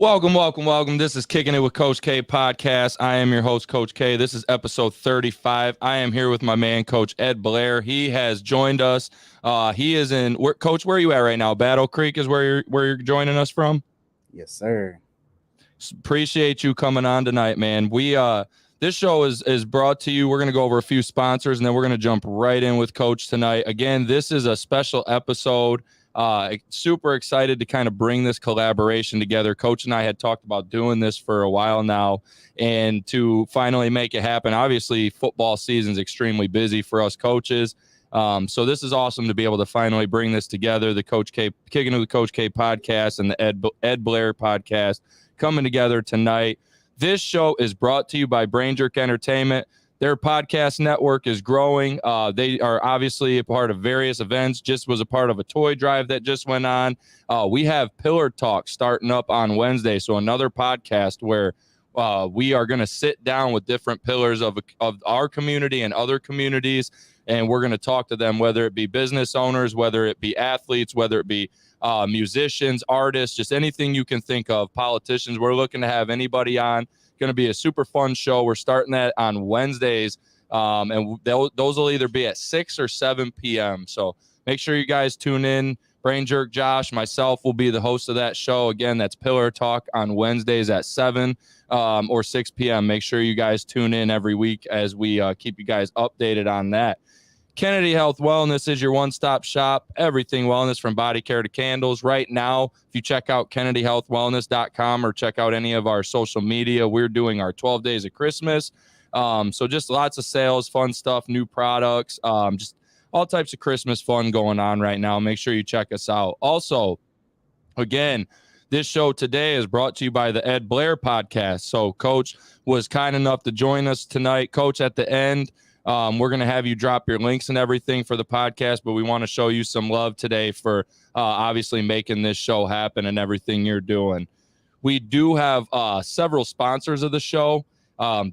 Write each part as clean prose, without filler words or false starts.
Welcome. This is Kicking It with Coach K podcast. I am your host, Coach K. This is episode 35. I am here with my man, Coach Ed Blair. He has joined us. He is in Coach. Where are you at right now? Battle Creek is where you're joining us from. Yes, sir. Appreciate you coming on tonight, man. This show is brought to you. We're going to go over a few sponsors, and then we're going to jump right in with Coach tonight. Again, this is a special episode. Super excited to kind of bring this collaboration together. Coach and I had talked about doing this for a while now, and to finally make it happen. Obviously, football season is extremely busy for us coaches. So this is awesome to be able to finally bring this together. The Coach K Kicking It with Coach K podcast and the Ed Blair podcast coming together tonight. This show is brought to you by Brain Jerk Entertainment. Their podcast network is growing. They are obviously a part of various events. Just was a part of a toy drive that just went on. We have Pillar Talk starting up on Wednesday, so another podcast where we are going to sit down with different pillars of our community and other communities, and we're going to talk to them, whether it be business owners, whether it be athletes, whether it be musicians, artists, just anything you can think of, politicians. We're looking to have anybody on. Going to be a super fun show. We're starting that on Wednesdays, and those will either be at 6 or 7 p.m. So make sure you guys tune in. Brain Jerk Josh, myself will be the host of that show. Again, that's Pillar Talk on Wednesdays at 7 or 6 p.m. Make sure you guys tune in every week as we keep you guys updated on that. Kennedy Health Wellness is your one-stop shop. Everything wellness from body care to candles. Right now, if you check out kennedyhealthwellness.com or check out any of our social media, we're doing our 12 days of Christmas. So just lots of sales, fun stuff, new products, just all types of Christmas fun going on right now. Make sure you check us out. Also, again, this show today is brought to you by the Ed Blair podcast. So Coach was kind enough to join us tonight. Coach, at the end, we're going to have you drop your links and everything for the podcast, but we want to show you some love today for obviously making this show happen and everything you're doing. We do have several sponsors of the show.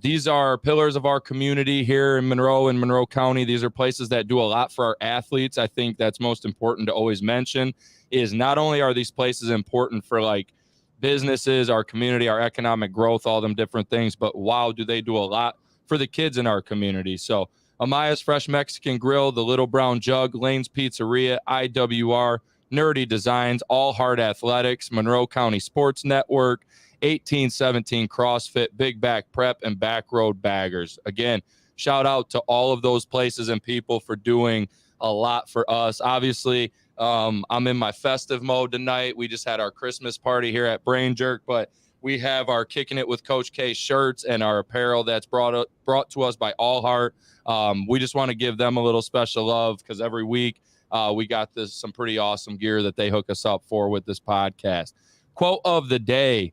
These are pillars of our community here in Monroe and Monroe County. These are places that do a lot for our athletes. I think that's most important to always mention is not only are these places important for like businesses, our community, our economic growth, all them different things, but wow, do they do a lot for the kids in our community. So Amaya's Fresh Mexican Grill, the Little Brown Jug, Lane's Pizzeria, IWR, Nerdy Designs, All Hard Athletics, Monroe County Sports Network, 1817 CrossFit, Big Back Prep, and Back Road Baggers. Again, shout out to all of those places and people for doing a lot for us. Obviously, I'm in my festive mode tonight. We just had our Christmas party here at Brain Jerk, but we have our Kicking It with Coach K shirts and our apparel that's brought to us by All Heart. We just want to give them a little special love because every week we got some pretty awesome gear that they hook us up for with this podcast. Quote of the day: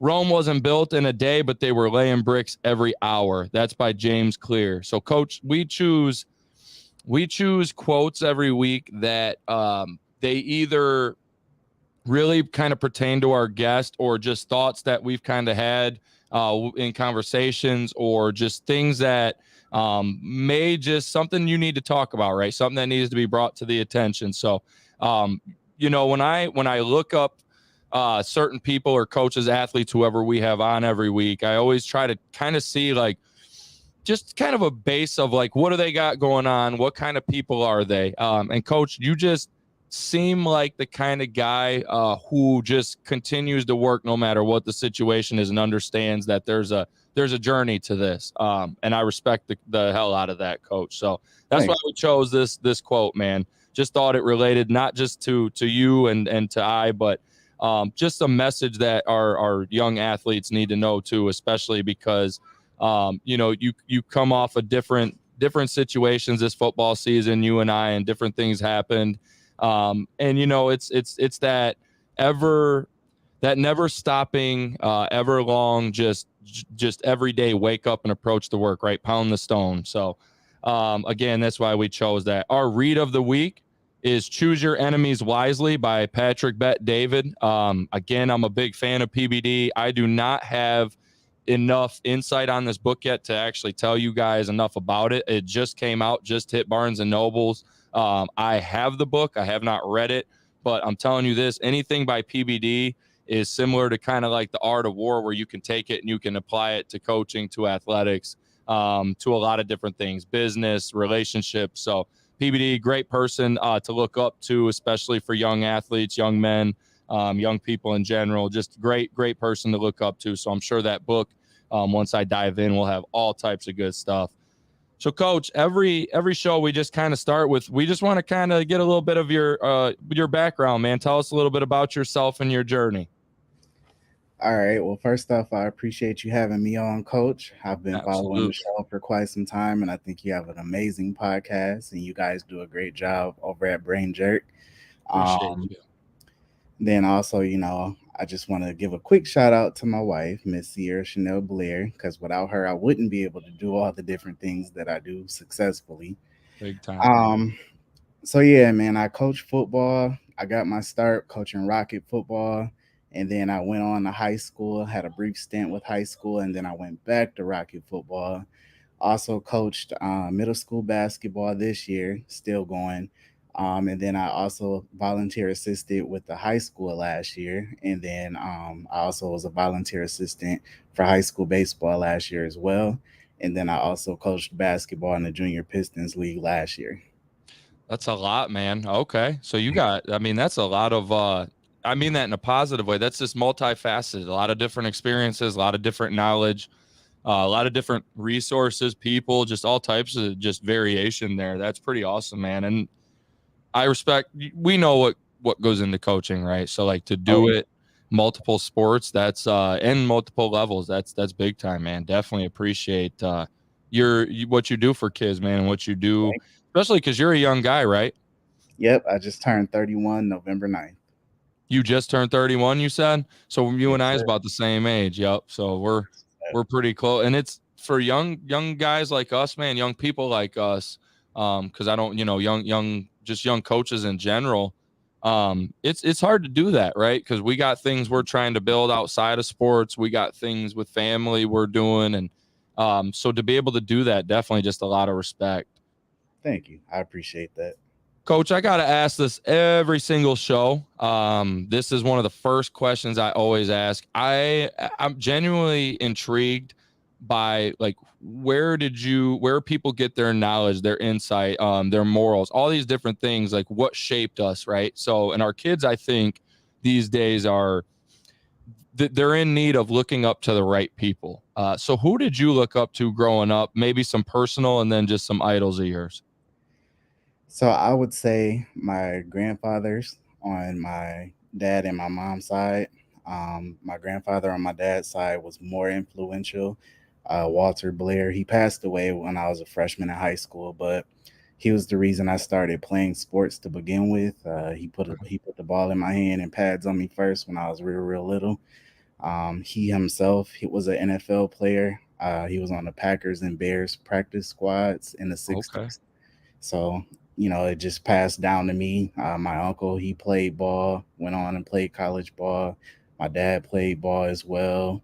Rome wasn't built in a day, but they were laying bricks every hour. That's by James Clear. So, Coach, we choose quotes every week that they either really kind of pertain to our guest or just thoughts that we've kind of had in conversations or just things that may just something you need to talk about, right? Something that needs to be brought to the attention. So, when I look up certain people or coaches, athletes, whoever we have on every week, I always try to kind of see like just kind of a base of like, what do they got going on? What kind of people are they? And Coach, you just seem like the kind of guy who just continues to work no matter what the situation is and understands that there's a journey to this. And I respect the hell out of that, Coach. So that's why we chose this quote, man. Just thought it related not just to you and to I, but just a message that our young athletes need to know too, especially because you come off of different situations this football season, you and I, and different things happened. And it's that never stopping, ever long, just every day wake up and approach the work, right? Pound the stone. So, again, that's why we chose that. Our read of the week is Choose Your Enemies Wisely by Patrick Bet David. Again, I'm a big fan of PBD. I do not have enough insight on this book yet to actually tell you guys enough about it. It just came out, just hit Barnes and Nobles. I have the book. I have not read it, but I'm telling you this, anything by PBD is similar to kind of like the art of war, where you can take it and you can apply it to coaching, to athletics, to a lot of different things, business, relationships. So PBD, great person to look up to, especially for young athletes, young men, young people in general. Just great person to look up to. So I'm sure that book, once I dive in, will have all types of good stuff. So, Coach, every show we just kind of start with, we just want to kind of get a little bit of your background, man. Tell us a little bit about yourself and your journey. All right. Well, first off, I appreciate you having me on, Coach. I've been following the Absolutely. show for quite some time, and I think you have an amazing podcast, and you guys do a great job over at Brain Jerk. Appreciate Um, you. then also, I just want to give a quick shout out to my wife, Miss Sierra Chanel Blair, because without her, I wouldn't be able to do all the different things that I do successfully. Big time. Um, so yeah, man, I coach football. I got my start coaching Rocket football, and then I went on to high school, had a brief stint with high school, and then I went back to Rocket football. Also coached middle school basketball this year, still going. And then I also volunteer assisted with the high school last year, and then I also was a volunteer assistant for high school baseball last year as well. And then I also coached basketball in the Junior Pistons League last year. That's a lot, man. Okay. So you got, I mean, that's a lot of, I mean that in a positive way. That's just multifaceted, a lot of different experiences, a lot of different knowledge, a lot of different resources, people, just all types of just variation there. That's pretty awesome, man. And I respect, we know what goes into coaching, right? So like to Oh do it multiple sports, that's and multiple levels, that's big time, man. Definitely appreciate what you do for kids, man, and what you do, yeah. especially because you're a young guy, right? Yep, I just turned 31 November 9th. You just turned 31, you said? So you Yes, and I is sir. about the same age. Yep. So we're pretty close. And it's for young guys like us, man, young people like us, because I don't, just young coaches in general. It's hard to do that, right? Because we got things we're trying to build outside of sports. We got things with family we're doing. And so to be able to do that, definitely just a lot of respect. Thank you. I appreciate that. Coach, I got to ask this every single show. This is one of the first questions I always ask. I'm genuinely intrigued by like where people get their knowledge, their insight, their morals, all these different things, like what shaped us, right? So, and our kids, I think these days are they're in need of looking up to the right people. So who did you look up to growing up? Maybe some personal and then just some idols of yours. So I would say my grandfathers on my dad and my mom's side. My grandfather on my dad's side was more influential. Walter Blair. He passed away when I was a freshman in high school, but he was the reason I started playing sports to begin with. He put the ball in my hand and pads on me first when I was real little. He himself, he was an NFL player. He was on the Packers and Bears practice squads in the Okay. 60s. So, it just passed down to me. My uncle, he played ball, went on and played college ball. My dad played ball as well.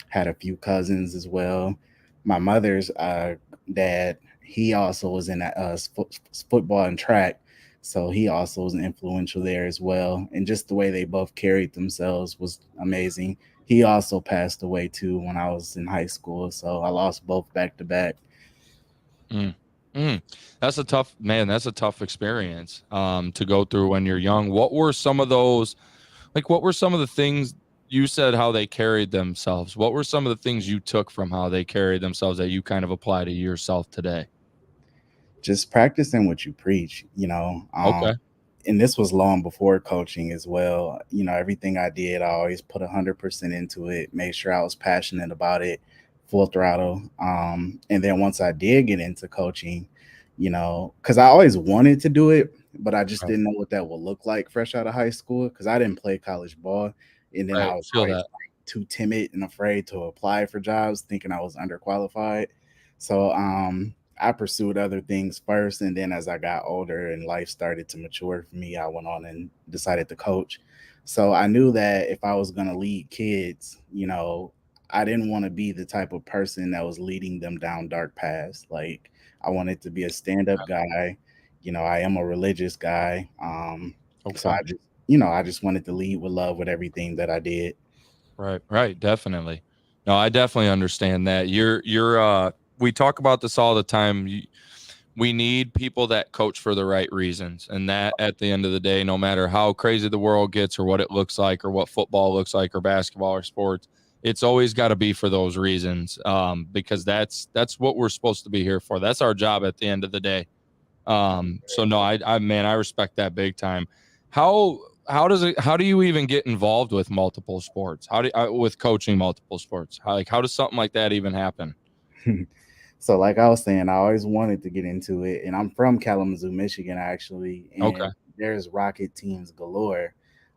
Had a few cousins as well. My mother's dad, he also was in football and track. So he also was influential there as well. And just the way they both carried themselves was amazing. He also passed away too when I was in high school. So I lost both back to back. Mm. Mm. That's a tough, man. That's a tough experience to go through when you're young. What were some of those, like, what were some of the things you said how they carried themselves? What were some of the things you took from how they carried themselves that you kind of apply to yourself today? Just practicing what you preach, Okay. and this was long before coaching as well. Everything I did, I always put 100% into it, made sure I was passionate about it, full throttle. And then once I did get into coaching, because I always wanted to do it, but I just Right. didn't know what that would look like fresh out of high school because I didn't play college ball. And then I Right. was Feel always that. like, too timid and afraid to apply for jobs, thinking I was underqualified. So I pursued other things first, and then as I got older and life started to mature for me, I went on and decided to coach. So I knew that if I was going to lead kids, I didn't want to be the type of person that was leading them down dark paths. Like I wanted to be a stand-up guy. I am a religious guy. So I Okay. just I just wanted to lead with love with everything that I did. Right, right, definitely. No, I definitely understand that. We talk about this all the time. We need people that coach for the right reasons. And that at the end of the day, no matter how crazy the world gets or what it looks like or what football looks like or basketball or sports, it's always got to be for those reasons. Because that's what we're supposed to be here for. That's our job at the end of the day. So no, man, I respect that big time. How how do you even get involved with multiple sports? With coaching multiple sports? How does something like that even happen? So, like I was saying, I always wanted to get into it, and I'm from Kalamazoo, Michigan, actually, Okay. and there's Rocket teams galore.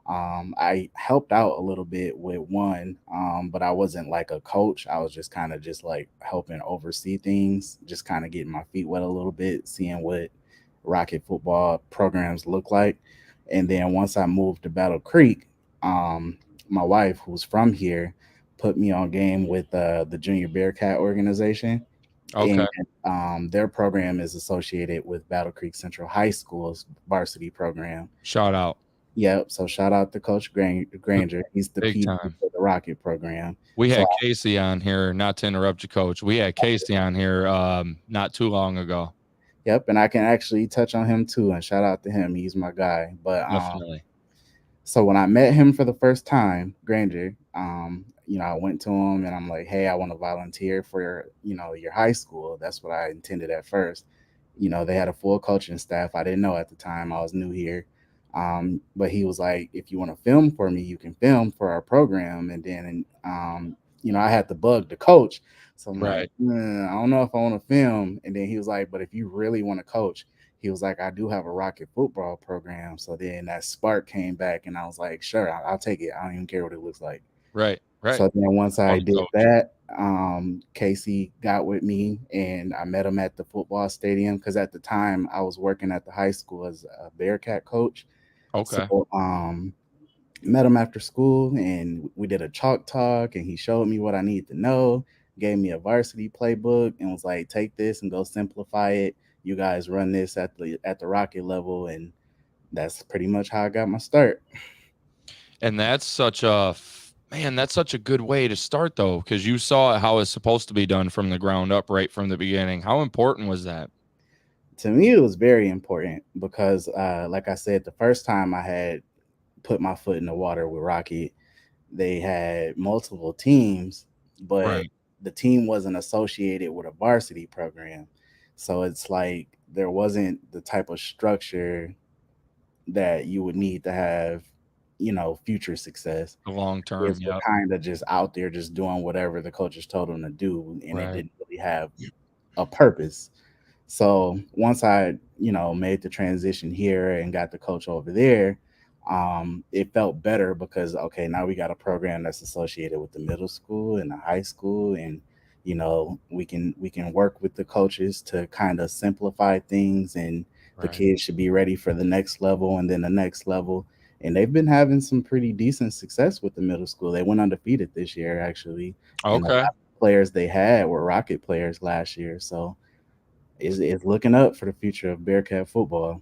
I helped out a little bit with one, but I wasn't like a coach. I was just kind of just like helping oversee things, just kind of getting my feet wet a little bit, seeing what Rocket football programs look like. And then once I moved to Battle Creek, um, my wife, who's from here, put me on game with the Junior Bearcat organization, and Okay. their program is associated with Battle Creek Central High School's varsity program. Shout out. Yep. So shout out to Coach Granger. He's the Big PD time. for the Rocket program. We So had Casey on here, not to interrupt you, coach. We had Casey on here not too long ago. yep, and I can actually touch on him too. And shout out to him. He's my guy. But Definitely. so when I met him for the first time, Granger, I went to him and I'm like, hey, I want to volunteer for your high school. That's what I intended at first. They had a full coaching staff. I didn't know at the time. I was new here. But he was like, if you want to film for me, you can film for our program. And then, I had to bug the coach. So I'm like, Right. I don't know if I want to film. And then he was like, but if you really want to coach, he was like, I do have a Rocket football program. So then that spark came back, and I was like, sure, I'll take it. I don't even care what it looks like. Right. Right. So then once I Fun did coach. that, Casey got with me, and I met him at the football stadium because at the time I was working at the high school as a Bearcat coach. So Okay. met him after school, and we did a chalk talk, and he showed me what I need to know, gave me a varsity playbook, and was like, take this and go simplify it. You guys run this at the Rocket level, and that's pretty much how I got my start. And that's such a good way to start though, because you saw how it's supposed to be done from the ground up right from the beginning. How important was that? To me, it was very important because, like I said, the first time I had put my foot in the water with Rocky, they had multiple teams, but Right. the team wasn't associated with a varsity program. So it's like there wasn't the type of structure that you would need to have, future success. The long term. Kids were Yep. kind of just out there just doing whatever the coaches told them to do, and it Right. didn't really have a purpose. So once I, made the transition here and got the coach over there, it felt better because okay, now we got a program that's associated with the middle school and the high school, and we can work with the coaches to kind of simplify things, and the Right. kids should be ready for the next level and then the next level. And they've been having some pretty decent success with the middle school. They went undefeated this year, actually, and a lot Okay. of players they had were Rocket players last year. So it's looking up for the future of Bearcat football.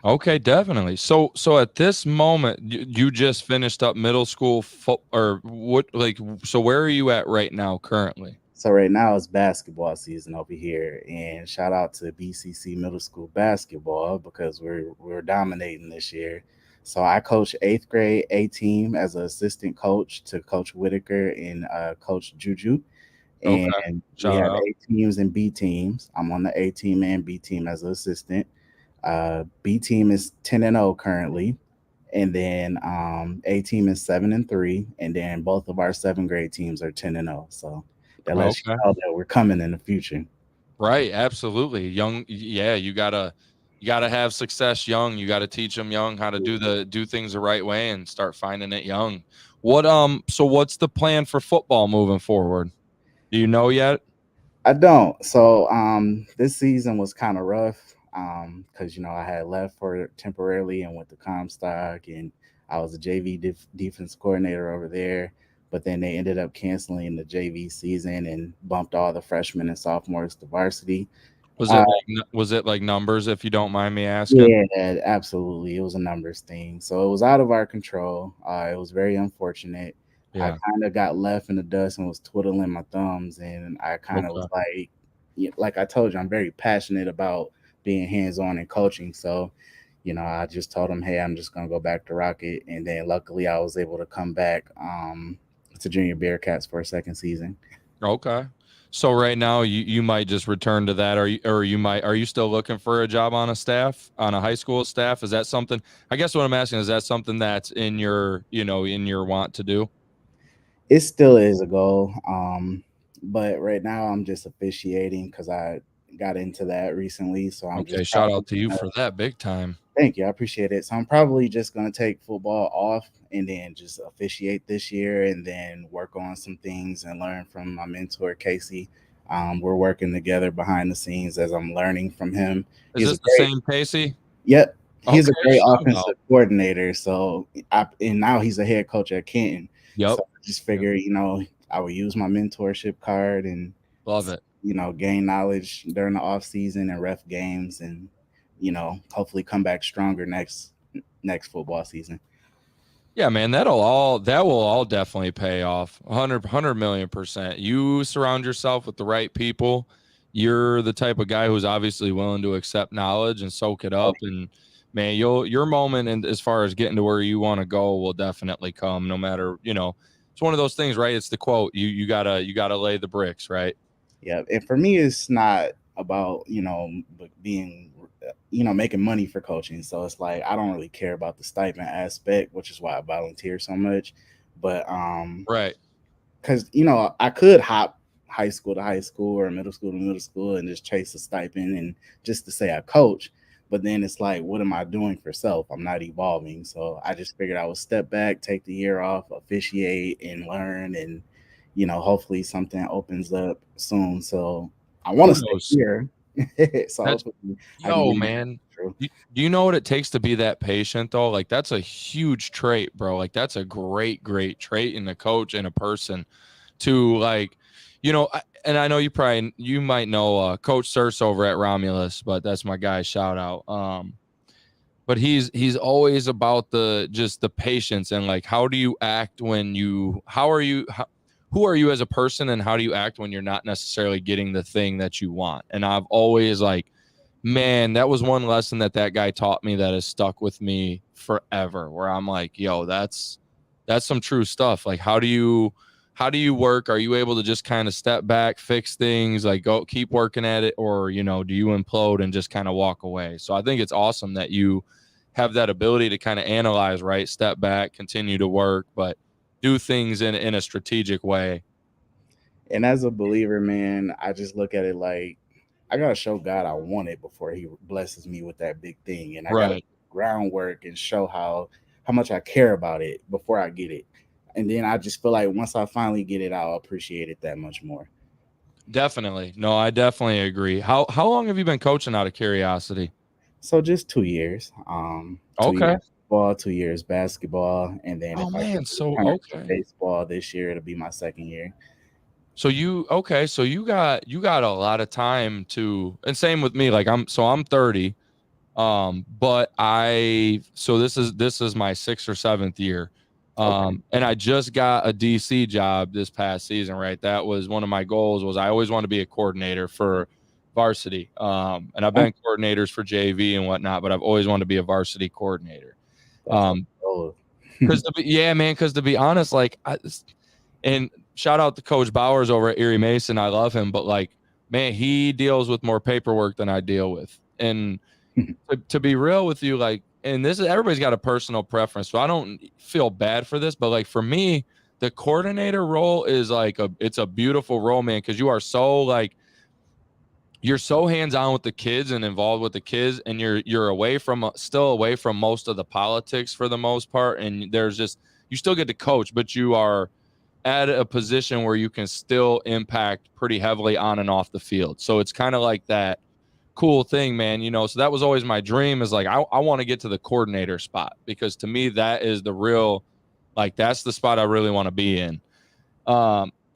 Okay, definitely. So at this moment, you just finished up middle school or what so where are you at right now currently? So right now it's basketball season over here, and shout out to BCC Middle School basketball because we're dominating this year. So I coach eighth grade A team as an assistant coach to Coach Whitaker and Coach Juju, Okay. and we Shout have out. A teams and B teams. I'm on the A team and B team as an assistant. B team is 10-0 currently, and then A team is 7-3, and then both of our seventh grade teams are 10-0. So that lets you Okay. know that we're coming in the future. Right, absolutely. Young, yeah, you gotta have success young. You gotta teach them young how to do things the right way and start finding it young. So what's the plan for football moving forward? Do you know yet? I don't. So this season was kind of rough because I had left for temporarily and went to Comstock, and I was a JV defense coordinator over there. But then they ended up canceling the JV season and bumped all the freshmen and sophomores to varsity. Uh, Was it like numbers, if you don't mind me asking? yeah, absolutely. It was a numbers thing. So it was out of our control. It was very unfortunate. I Yeah. kind of got left in the dust and was twiddling my thumbs, and I kind of Okay. was like, yeah, like I told you, I'm very passionate about being hands on and coaching. So, I just told him, hey, I'm just gonna go back to Rocket, and then luckily I was able to come back to Junior Bearcats for a second season. Okay. So right now you might just return to that, are you still looking for a job on a staff, on a high school staff? Is that something, I guess what I'm asking, is that something that's in your, in your want to do? It still is a goal, but right now I'm just officiating because I got into that recently. So I'm Okay, just shout probably out to you for that big time. thank you, I appreciate it. So I'm probably just gonna take football off and then just officiate this year, and then work on some things and learn from my mentor Casey. We're working together behind the scenes as I'm learning from him. Is He's a this the great same Casey? Yep, he's Okay, a great shout offensive out. coordinator. So, and now he's a head coach at Kenton. Yep. So I just Yep. figured, I would use my mentorship card and Love it. gain knowledge during the off season and ref games, and hopefully come back stronger next football season. Yeah, man, that will all definitely pay off. 100 million%. You surround yourself with the right people. You're the type of guy who's obviously willing to accept knowledge and soak it Oh, up. And man, your moment, and as far as getting to where you want to go, will definitely come. No matter, it's one of those things, right? It's the quote. You gotta lay the bricks, right? yeah, and for me, it's not about being making money for coaching. So it's like I don't really care about the stipend aspect, which is why I volunteer so much. But Right. because I could hop high school to high school or middle school to middle school and just chase a stipend and just to say I coach. But then it's like, what am I doing for self? I'm not evolving. So I just figured I would step back, take the year off, officiate and learn, and hopefully something opens up soon. So I want to stay Kudos. here. So That's hopefully I can Yo, get man. through. Do you know what it takes to be that patient though? Like that's a huge trait, bro. Like that's a great trait in a coach and a person to like, and I know you might know Coach Surs over at Romulus, but that's my guy. Shout out. But he's always about the just the patience and like how do you act when who are you as a person and how do you act when you're not necessarily getting the thing that you want? And I've always like, man, that was one lesson that guy taught me that has stuck with me forever, where I'm like, yo, that's some true stuff. Like how do you work? Are you able to just kind of step back, fix things, like go keep working at it, or do you implode and just kind of walk away? So I think it's awesome that you have that ability to kind of analyze, right? Step back, continue to work, but do things in a strategic way. And as a believer, man, I just look at it like I gotta show God I want it before He blesses me with that big thing, and I gotta Right. groundwork and show how much I care about it before I get it. And then I just feel like once I finally get it, I'll appreciate it that much more. Definitely. No, I definitely agree. How long have you been coaching, out of curiosity? So just 2 years, 2 years Okay. football, 2 years basketball, and then Oh if I get man, to so return to okay. baseball this year, it'll be my second year. So you got a lot of time to, and same with me. Like I'm 30. But this is my sixth or seventh year. Okay. And I just got a DC job this past season, right? That was one of my goals. Was I always want to be a coordinator for varsity. And I've Oh, been coordinators for JV and whatnot, but I've always wanted to be a varsity coordinator. that's the Um, goal. yeah, man, because to be honest, like and shout out to Coach Bowers over at Erie Mason. I love him, but like, man, he deals with more paperwork than I deal with. And to be real with you, like, and this is, everybody's got a personal preference, so I don't feel bad for this, but like for me, the coordinator role is like it's a beautiful role, man, because you are so like you're so hands-on with the kids and involved with the kids, and you're away from still away from most of the politics for the most part, and there's just you still get to coach, but you are at a position where you can still impact pretty heavily on and off the field. So it's kind of like that cool thing, man. So that was always my dream, is like I want to get to the coordinator spot, because to me that is the real, like that's the spot I really want to be in.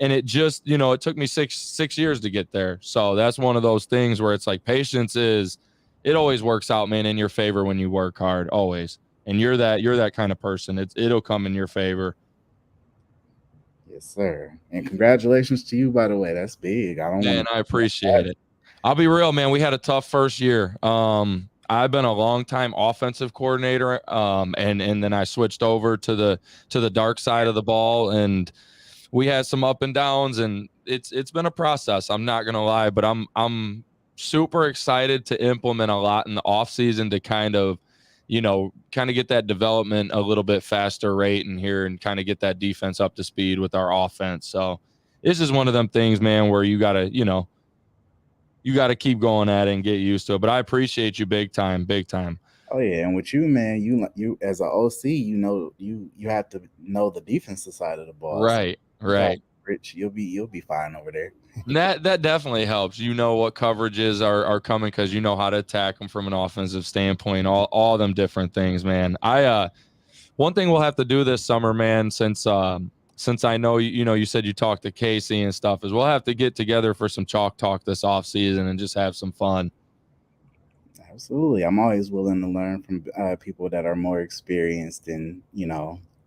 and it just, it took me six years to get there. So that's one of those things where it's like patience is, it always works out, man, in your favor when you work hard, always. And you're that kind of person. It'll come in your favor. Yes, sir. And congratulations to you, by the way. That's big. I don't want Man, to. I appreciate it. I'll be real, man. We had a tough first year. I've been a long time offensive coordinator, and then I switched over to the dark side of the ball, and we had some up and downs, and it's been a process. I'm not gonna lie, but I'm super excited to implement a lot in the off season to kind of get that development a little bit faster rate in here and kind of get that defense up to speed with our offense. So this is one of them things, man, where you gotta keep going at it and get used to it. But I appreciate you big time, big time. Oh yeah, and with you, man, you as an OC, you have to know the defensive side of the ball. So Right, you got right. Rich, you'll be fine over there. And that definitely helps. You know what coverages are coming because you know how to attack them from an offensive standpoint. All them different things, man. One thing we'll have to do this summer, man, since I know you said you talked to Casey and stuff, is we'll have to get together for some chalk talk this off season and just have some fun. Absolutely, I'm always willing to learn from people that are more experienced and get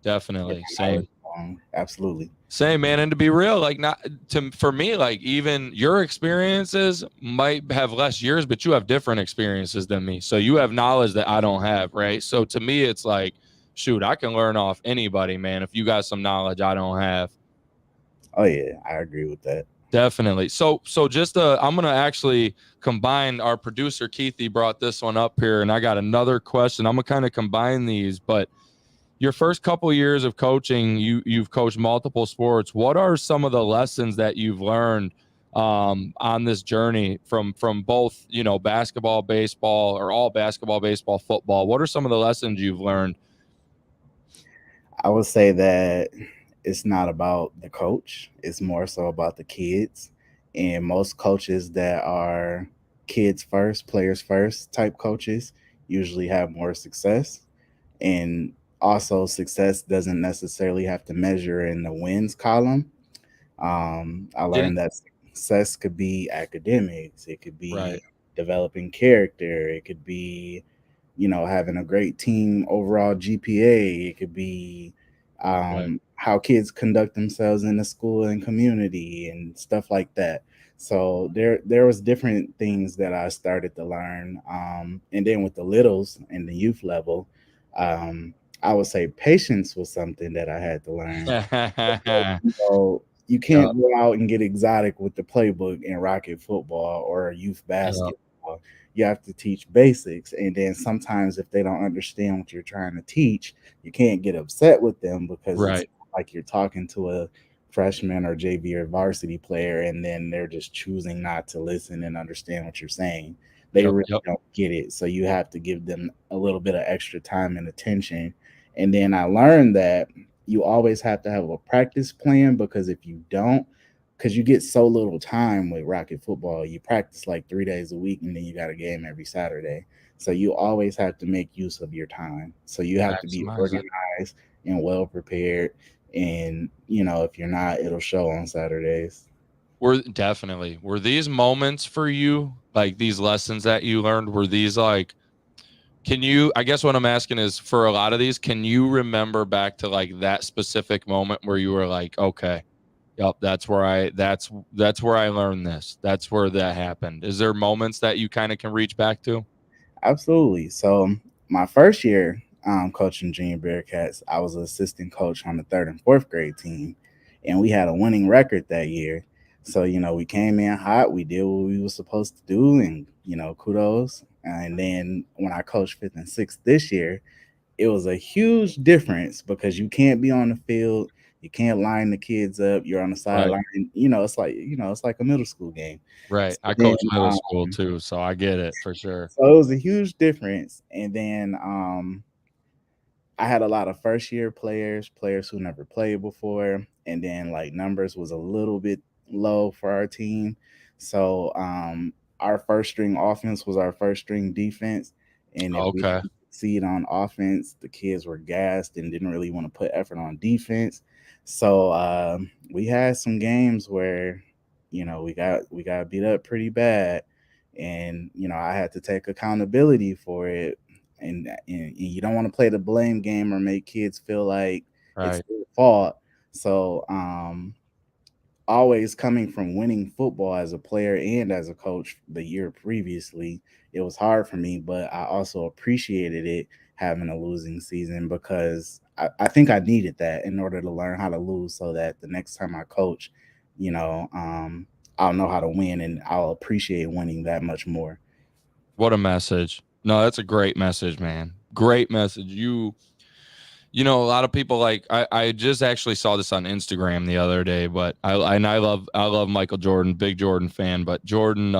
Definitely, my knowledge same. along. Absolutely. Same, man. And to be real, like not for me, like even your experiences might have less years, but you have different experiences than me. So you have knowledge that I don't have, right? So to me, it's like, shoot, I can learn off anybody, man. If you got some knowledge I don't have. Oh yeah, I agree with that. Definitely. So just I'm gonna actually combine our producer Keith. He brought this one up here, and I got another question. I'm gonna kind of combine these, but your first couple years of coaching, you've coached multiple sports. What are some of the lessons that you've learned on this journey from both basketball, baseball, or all basketball, baseball, football? What are some of the lessons you've learned? I would say that it's not about the coach, it's more so about the kids. And most coaches that are kids first, players first type coaches usually have more success. And also, success doesn't necessarily have to measure in the wins column. I Yeah. learned that success could be academics, it could Right. be developing character, it could be, having a great team overall GPA, it could be Right. how kids conduct themselves in the school and community and stuff like that. So there was different things that I started to learn, and then with the littles and the youth level, um, I would say patience was something that I had to learn. You Yeah. can't go out and get exotic with the playbook in rocket football or youth Yeah. basketball. You have to teach basics. And then sometimes, if they don't understand what you're trying to teach, you can't get upset with them because it's Right. like you're talking to a freshman or JV or varsity player, and then they're just choosing not to listen and understand what you're saying. They Yep. really Yep. don't get it. So you have to give them a little bit of extra time and attention. And then I learned that you always have to have a practice plan, because if you don't, because you get so little time with rocket football, you practice like 3 days a week and then you got a game every Saturday. So you always have to make use of your time. So you have to be Maximize it. organized and well prepared. And if you're not, it'll show on Saturdays. Were these moments for you, like these lessons that you learned, were these like, I guess what I'm asking is, for a lot of these, can you remember back to like that specific moment where you were like, okay, yep, that's where I learned this. That's where that happened. Is there moments that you kind of can reach back to? Absolutely. So my first year coaching junior Bearcats, I was an assistant coach on the third and fourth grade team, and we had a winning record that year. So we came in hot. We did what we were supposed to do, and kudos. And then when I coached fifth and sixth this year, it was a huge difference because you can't be on the field. You can't line the kids up. You're on the Right. sideline. It's like a middle school game. Right. So I then, coach middle school too, so I get it for sure. so it was a huge difference. And then I had a lot of first year players who never played before, and then like numbers was a little bit low for our team. So our first string offense was our first string defense, and if we Okay. succeed on offense. The kids were gassed and didn't really want to put effort on defense. So we had some games where, we got beat up pretty bad, and I had to take accountability for it. And you don't want to play the blame game or make kids feel like it's Right. their fault. So always coming from winning football as a player and as a coach the year previously, it was hard for me, but I also appreciated it having a losing season because I think I needed that in order to learn how to lose so that the next time I coach, you know, um, I'll know how to win and I'll appreciate winning that much more. What a message. No, that's a great message, man. Great message. A lot of people like I just actually saw this on Instagram the other day, but I love Michael Jordan, big Jordan fan, but Jordan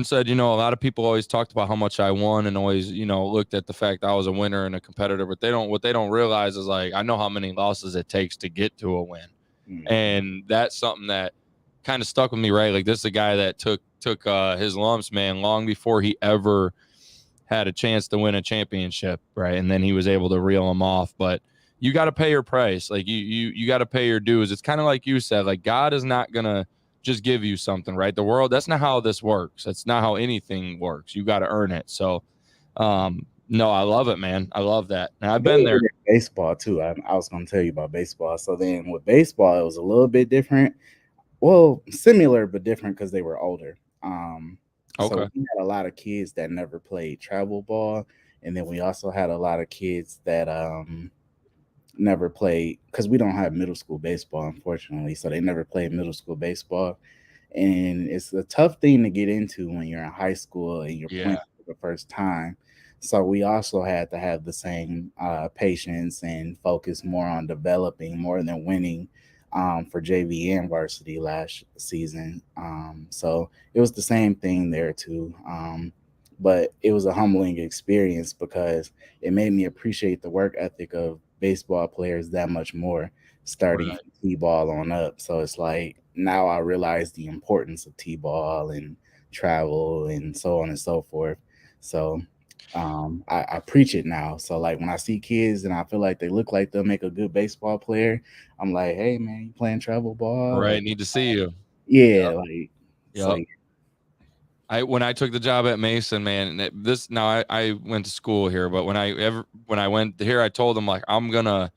said, a lot of people always talked about how much I won and always, looked at the fact I was a winner and a competitor, but what they don't realize is like I know how many losses it takes to get to a win. Mhm. And that's something that kind of stuck with me, right? Like this is a guy that took his lumps, man, long before he ever had a chance to win a championship, right? And then he was able to reel them off. But you got to pay your price. Like you got to pay your dues. It's kind of like you said, like God is not gonna just give you something, right? The world, that's not how this works. That's not how anything works. You got to earn it. So, no, I love it, man. I love that. And I've They been did there. it in baseball too. I was going to tell you about baseball. So then with baseball, it was a little bit different. Well, similar but different because they were older. So Okay. we had a lot of kids that never played travel ball, and then we also had a lot of kids that never played because we don't have middle school baseball, unfortunately. So they never played middle school baseball, and it's a tough thing to get into when you're in high school and you're playing Yeah. for the first time. So we also had to have the same patience and focus more on developing more than winning for JV and varsity last season. So it was the same thing there too. But it was a humbling experience because it made me appreciate the work ethic of baseball players that much more, starting Right. from t-ball on up. So it's like now I realize the importance of t-ball and travel and so on and so forth. So I preach it now. So like when I see kids and I feel like they look like they'll make a good baseball player, I'm like, hey man, you playing travel ball? Or Right. Need to see you. yeah, Yep. like so Yep. When I took the job at Mason, man, and this now I went to school here, but when I went here, I told them like I'm gonna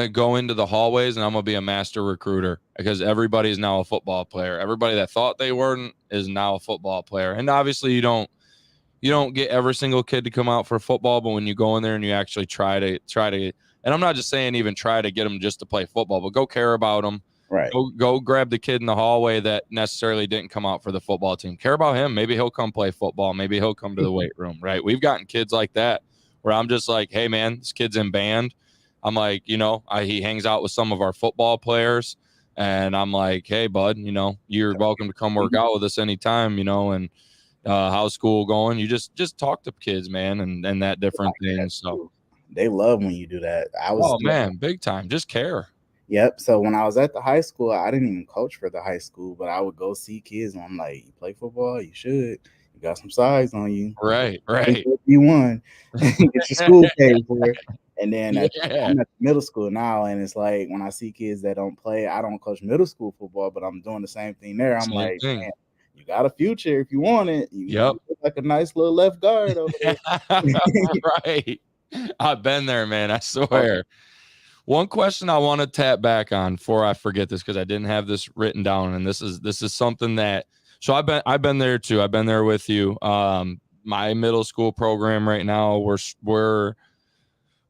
go into the hallways and I'm gonna be a master recruiter because everybody's now a football player. Everybody that thought they weren't is now a football player. And obviously you don't get every single kid to come out for football, but when you go in there and you actually try to, and I'm not just saying even try to get them just to play football, but go care about them. right. Go grab the kid in the hallway that necessarily didn't come out for the football team. Care about him. Maybe he'll come play football. Maybe he'll come to the weight room. Right? We've gotten kids like that where I'm just like, hey man, this kid's in band. I'm like, he hangs out with some of our football players, and I'm like, hey bud, you're welcome to come work out with us anytime. And how's school going? You just talk to kids, man, and that different things. So, They love when you do that. I was oh man, big time. Just care. Yep. So when I was at the high school, I didn't even coach for the high school, but I would go see kids and I'm like, you play football? You should. You got some size on you. Right, Play right. for if you won. Get your school paid for. And then Yeah, I'm at middle school now, and it's like when I see kids that don't play, I don't coach middle school football, but I'm doing the same thing there. I'm same like, thing. man, you got a future if you want it. Yep. You look like a nice little left guard over there. Right. I've been there, man. I Oh, swear. One question I want to tap back on before I forget this because I didn't have this written down, and this is something that so I've been there too. I've been there with you. My middle school program right now, we're a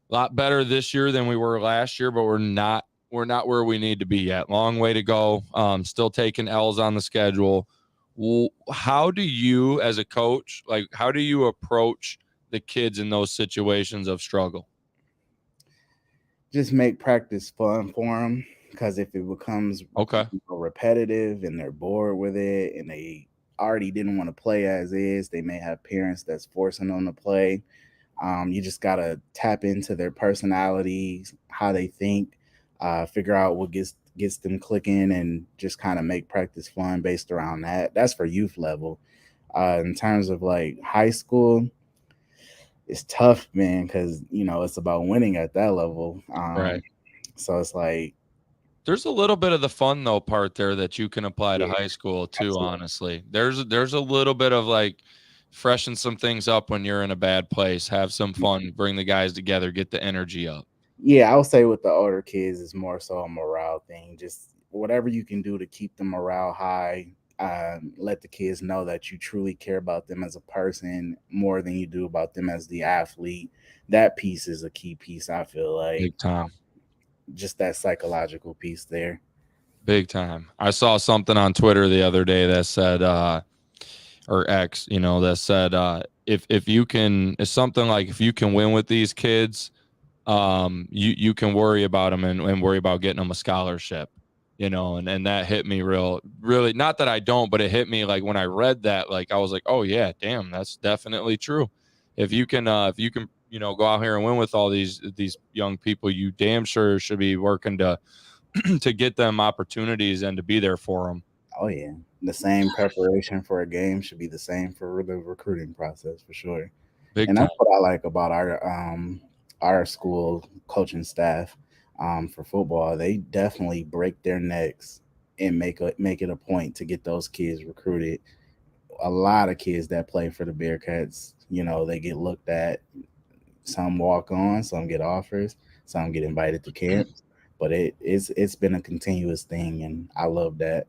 lot better this year than we were last year, but we're not where we need to be yet. Long way to go. Still taking L's on the schedule. How do you, as a coach, like how do you approach the kids in those situations of struggle? just make practice fun for them, because if it becomes Okay. repetitive and they're bored with it and they already didn't want to play as is, they may have parents that's forcing them to play. You just gotta tap into their personalities, how they think, figure out what gets them clicking, and just kind of make practice fun based around that. That's for youth level. In terms of like high school, it's tough, man, because it's about winning at that level. Right. So it's like, There's a little bit of the fun though part there that you can apply to yeah, high school too, absolutely. honestly. There's a little bit of like freshen some things up when you're in a bad place, have some fun, bring the guys together, get the energy up. Yeah, I would say with the older kids, it's more so a morale thing. Just whatever you can do to keep the morale high. Let the kids know that you truly care about them as a person more than you do about them as the athlete. That piece is a key piece. I feel like Big time. just that psychological piece there. Big time. I saw something on Twitter the other day that said or X, that said if you can, it's something like if you can win with these kids, you can worry about them and worry about getting them a scholarship, and that hit me really, not that I don't, but it hit me like when I read that, like I was like, oh yeah, damn, that's definitely true. If you can go out here and win with all these young people, you damn sure should be working to to get them opportunities and to be there for them. Oh yeah, the same preparation for a game should be the same for the recruiting process for sure. Big And that's time. what I like about our school coaching staff for football. They definitely break their necks and make it a point to get those kids recruited. A lot of kids that play for the Bearcats, they get looked at. Some walk on, some get offers, some get invited to camps. But it's been a continuous thing, and I love that.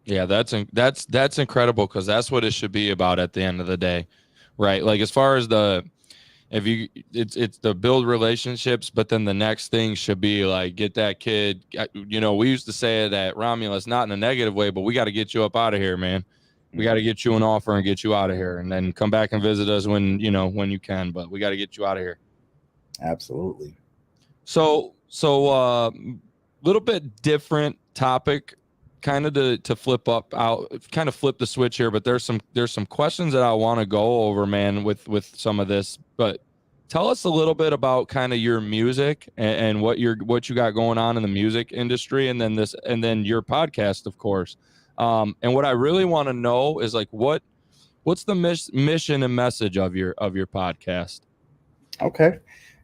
Yeah, that's incredible because that's what it should be about at the end of the day, right? Like as far as the if you it's the build relationships, but then the next thing should be like get that kid. We used to say it at Romulus, not in a negative way, but we got to get you up out of here, man. We got to get you an offer and get you out of here, and then come back and visit us when you can. But we got to get you out of here. Absolutely. So little bit different topic, kind of to flip up out, kind of flip the switch here. But there's some questions that I want to go over, man, with some of this. But tell us a little bit about kind of your music and what you got going on in the music industry, and then your podcast, of course. And what I really want to know is like what's the mission and message of your podcast? Okay.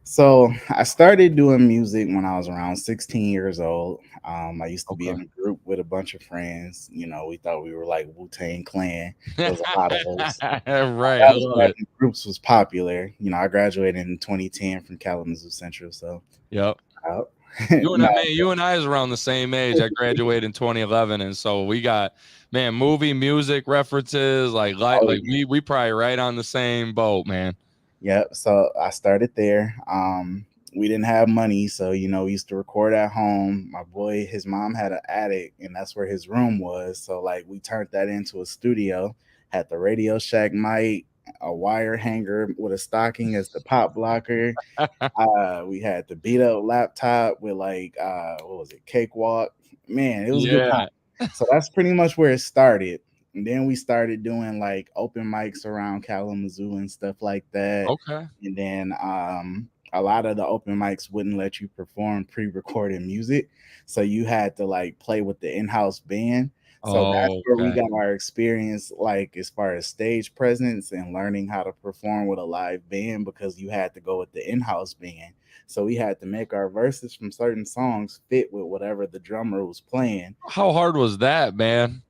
So I started doing music when I was around 16 years old. I used to be Okay. in a group with a bunch of friends. We thought we were like Wu-Tang Clan. It was a lot of us. Right, I That was love back it. when groups was popular. I graduated in 2010 from Kalamazoo Central. So, Yep. uh, You and I, no, man, you and I is around the same age. I graduated in 2011, and so we got, man, movie music references oh like we probably right on the same boat, man. Yep. So I started there. We didn't have money, so we used to record at home. My boy, his mom had an attic, and that's where his room was. So like we turned that into a studio. Had the Radio Shack mic, a wire hanger with a stocking as the pop blocker. We had the beat up laptop with like what was it, Cakewalk. Man, it was a good time. Yeah. So that's pretty much where it started. And then we started doing like open mics around Kalamazoo and stuff like that. Okay. And then a lot of the open mics wouldn't let you perform pre-recorded music. So you had to like play with the in-house band. So that's Oh, where we okay. got our experience, like as far as stage presence and learning how to perform with a live band because you had to go with the in-house band. So we had to make our verses from certain songs fit with whatever the drummer was playing. How hard was that, man?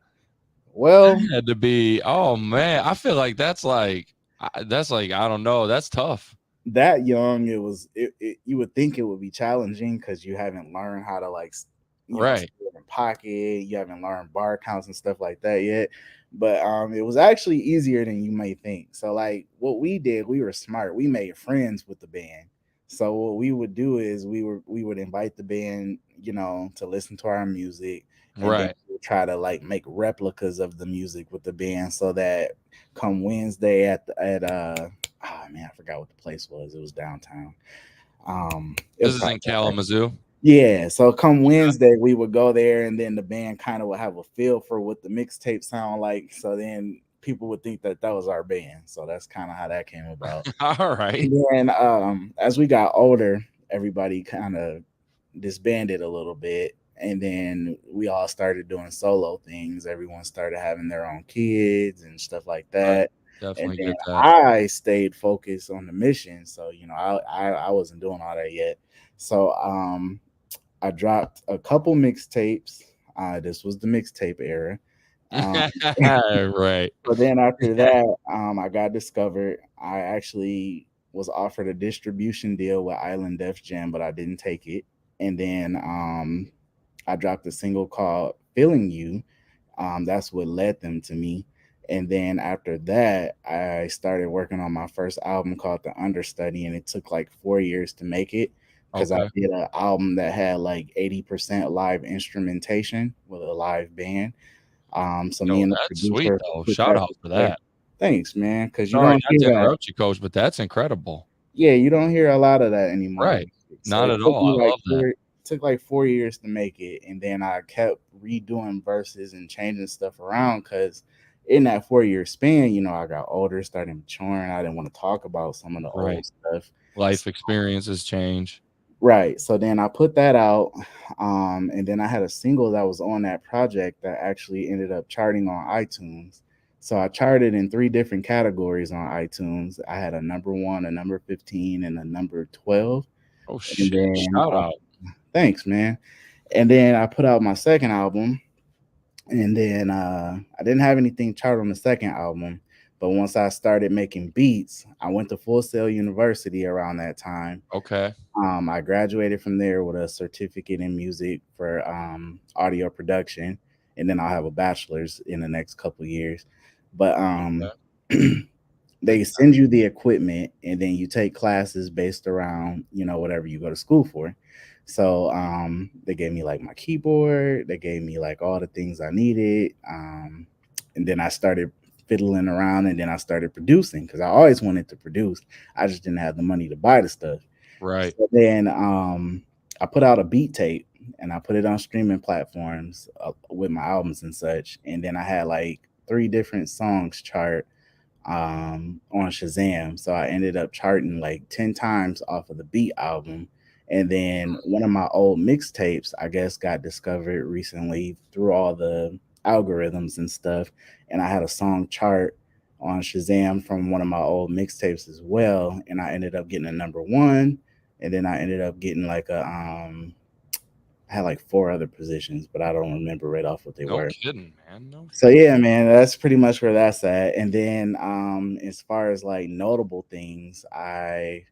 Well, That had to be. Oh man, I feel like that's like I don't know. That's tough. that young, you would think it would be challenging because you haven't learned how to like Right. stay in pocket, you haven't learned bar counts and stuff like that yet. But it was actually easier than you may think. So like what we did, we were smart, we made friends with the band. So what we would do is we would invite the band, to listen to our music, and then Right. we would try to like make replicas of the music with the band so that come Wednesday at oh man, I forgot what the place was. It was downtown. It This was is probably in Kalamazoo. yeah. So come Wednesday, we would go there, and then the band kind of would have a feel for what the mixtape sound like. So then people would think that that was our band. So that's kind of how that came about. All right. And then as we got older, everybody kind of disbanded a little bit. And then we all started doing solo things. Everyone started having their own kids and stuff like Right. that. And Definitely then get that. I stayed focused on the mission. So, I wasn't doing all that yet. So I dropped a couple mixtapes. This was the mixtape era. Um, Right. but then after that, I got discovered. I actually was offered a distribution deal with Island Def Jam, but I didn't take it. And then I dropped a single called "Feeling You." That's what led them to me. And then after that, I started working on my first album called The Understudy, and it took like 4 years to make it because I Okay. did an album that had like 80% live instrumentation with a live band. So me Yo, and the that's sweet producer though. put Shout that out for together. that. Thanks, man, because you Sorry, don't not hear to that. interrupt you, coach, but that's incredible. Yeah, you don't hear a lot of that anymore in Right. music. So Not it at took all. me I like love that. took like 4 years to make it, and then I kept redoing verses and changing stuff around because in that 4 year span, I got older, started maturing. I didn't want to talk about some of the Right. old stuff. Life experiences change. Right. So then I put that out. And then I had a single that was on that project that actually ended up charting on iTunes. So I charted in three different categories on iTunes. I had a number one, a number 15, and a number 12. Oh And shit. then, Shout out. thanks, man. And then I put out my second album. And then I didn't have anything chart on the second album. But once I started making beats, I went to Full Sail University around that time. Okay. I graduated from there with a certificate in music for audio production, and then I'll have a bachelor's in the next couple years. But Okay. they send you the equipment, and then you take classes based around whatever you go to school for. So they gave me like my keyboard, they gave me like all the things I needed, and then I started fiddling around, and then I started producing because I always wanted to produce. I just didn't have the money to buy the stuff. Right. So then I put out a beat tape and I put it on streaming platforms with my albums and such. And then I had like three different songs chart on Shazam. So I ended up charting like 10 times off of the beat album. And then one of my old mixtapes, I guess, got discovered recently through all the algorithms and stuff. And I had a song chart on Shazam from one of my old mixtapes as well. And I ended up getting a number one. And then I ended up getting like I had like four other positions, but I don't remember right off what they No were. kidding, man. No So kidding. yeah, man, that's pretty much where that's at. And then as far as like notable things, I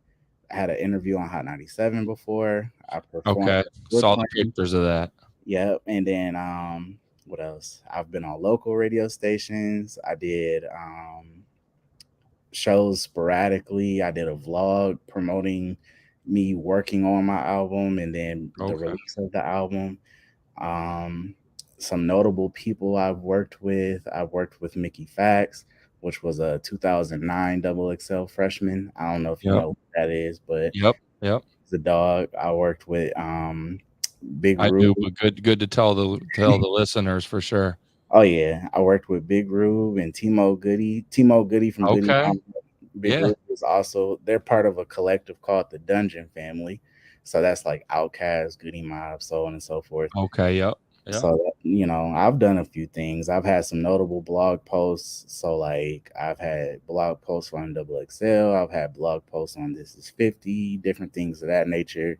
had an interview on Hot 97 before. I performed Okay. in Saw the Brooklyn. pictures of that. Yep. And then what else? I've been on local radio stations. I did shows sporadically. I did a vlog promoting me working on my album and then the Okay. release of the album. Um, some notable people I've worked with. I've worked with Mickey Fax, which was a 2009 Double XL freshman. I don't know if you Yep. know what that is, but Yep. Yep. it's a dog. I worked with Big I Rube. do, but good to tell the listeners for sure. Oh yeah, I worked with Big Rube and Timo Goody. Timo Goody from Goody Okay. Mountain. Big Yeah. Rube is also they're part of a collective called the Dungeon Family. So that's like Outkast, Goody Mob, so on and so forth. Okay. Yep. Yep. So I've done a few things. I've had some notable blog posts. So like I've had blog posts on Double XL. I've had blog posts on This Is 50, different things of that nature.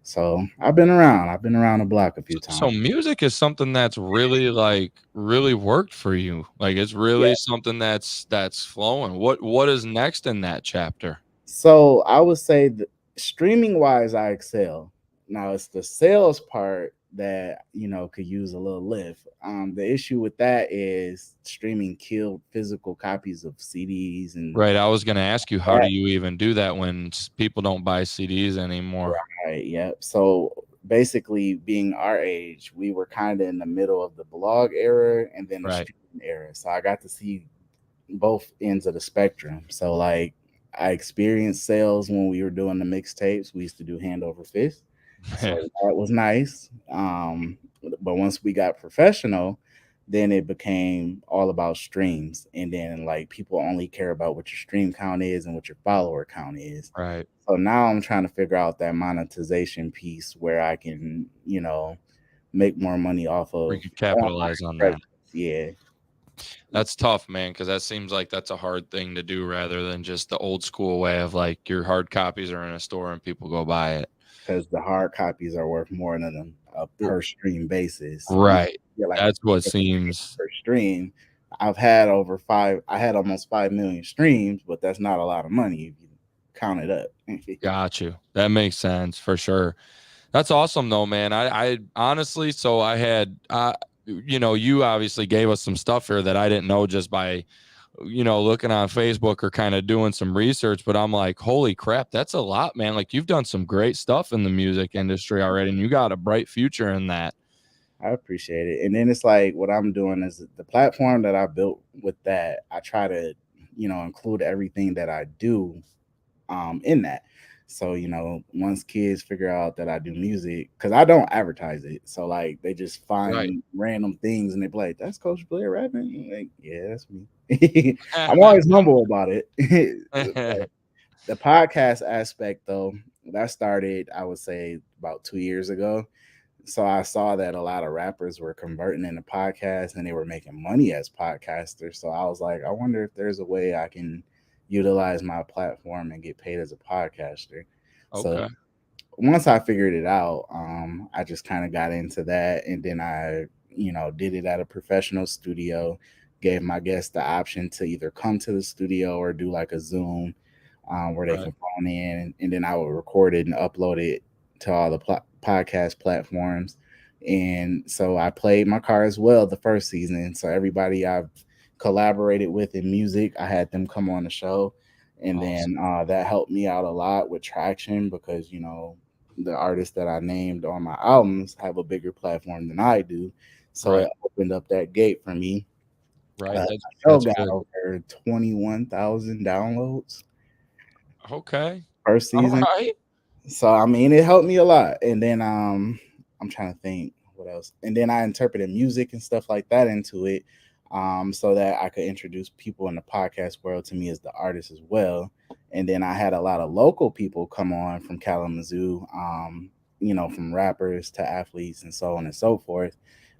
So I've been around. I've been around the block a few So times. music is something that's really like really worked for you. Like it's Yeah. really something that's flowing. What is next in that chapter? So I would say that streaming wise, I excel. Now it's the sales part that could use a little lift. The issue with that is streaming killed physical copies of CDs and Right. I was gonna ask you, how do that. you even do that when people don't buy CDs anymore? Right. Yep. So basically, being our age, we were kind of in the middle of the blog era and then the Right. streaming era. So I got to see both ends of the spectrum. So like I experienced sales when we were doing the mixtapes. We used to do hand over fist. So Yeah. that was nice. But once we got professional, then it became all about streams. And then like people only care about what your stream count is and what your follower count is. Right. So now I'm trying to figure out that monetization piece where I can, make more money off We of could online capitalize on that. presence. Yeah. That's tough, man, because that seems like that's a hard thing to do rather than just the old school way of like your hard copies are in a store and people go buy it. because the hard copies are worth more than a per stream basis. You Right. get like That's what a seems. per stream. I had almost 5 million streams, but that's not a lot of money if you count it up. Got you. That makes sense for sure. That's awesome though, man. I honestly, so I had, you obviously gave us some stuff here that I didn't know just by, looking on Facebook or kind of doing some research, but I'm like, holy crap, that's a lot, man. Like you've done some great stuff in the music industry already, and you got a bright future in that. I appreciate it. And then it's like what I'm doing is the platform that I built with that, I try to, include everything that I do in that. So, once kids figure out that I do music, because I don't advertise it. So like they just Right. find random things and they be like, that's Coach Blair rapping. Like, yeah, that's me. I'm always humble about it. The podcast aspect though, that started, I would say, about 2 years ago. So I saw that a lot of rappers were converting into podcasts and they were making money as podcasters. So I was like, I wonder if there's a way I can utilize my platform and get paid as a podcaster. So Okay. once I figured it out, I just kind of got into that, and then I, did it at a professional studio. Gave my guests the option to either come to the studio or do like a Zoom, where they Right. can phone in, and then I would record it and upload it to all the podcast platforms. And so I played my cards well the first season. So everybody I've collaborated with in music, I had them come on the show, and Awesome. then that helped me out a lot with traction because the artists that I named on my albums have a bigger platform than I do. So Right. it opened up that gate for me. Right. My show That's got good. over 21,000 downloads Okay. first All season. right. So I mean, it helped me a lot. And then I'm trying to think what else. And then I interpreted music and stuff like that into it, so that I could introduce people in the podcast world to me as the artist as well. And then I had a lot of local people come on from Kalamazoo, from rappers to athletes and so on and so forth,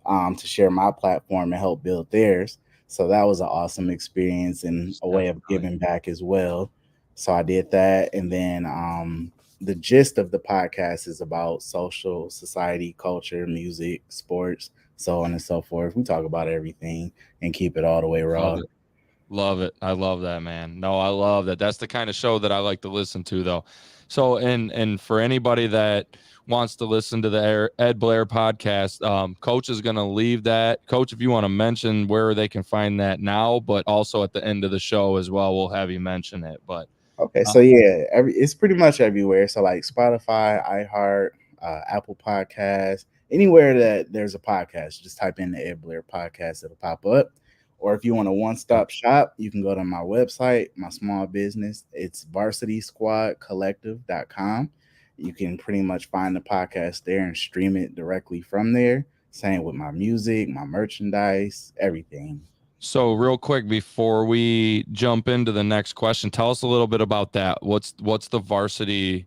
to share my platform and help build theirs. So that was an awesome experience and a way of Definitely. giving back as well. So I did that, and then the gist of the podcast is about social, society, culture, music, sports, so on and so forth. We talk about everything and keep it all the way Love raw. it. Love it. I love that, man. No, I love that. That's the kind of show that I like to listen to, though. So, and for anybody that wants to listen to the Ed Blair podcast, Coach is going to leave that. Coach, if you want to mention where they can find that now, but also at the end of the show as well, we'll have you mention it. But Okay, uh, so yeah, it's pretty much everywhere. So like Spotify, iHeart, Apple Podcasts, anywhere that there's a podcast, just type in the Ed Blair podcast, it'll pop up. Or if you want a okay. one-stop shop, you can go to my website, my small business. It's varsitysquadcollective.com. You can pretty much find the podcast there and stream it directly from there. Same with my music, my merchandise, everything. So real quick before we jump into the next question, tell us a little bit about that. What's the Varsity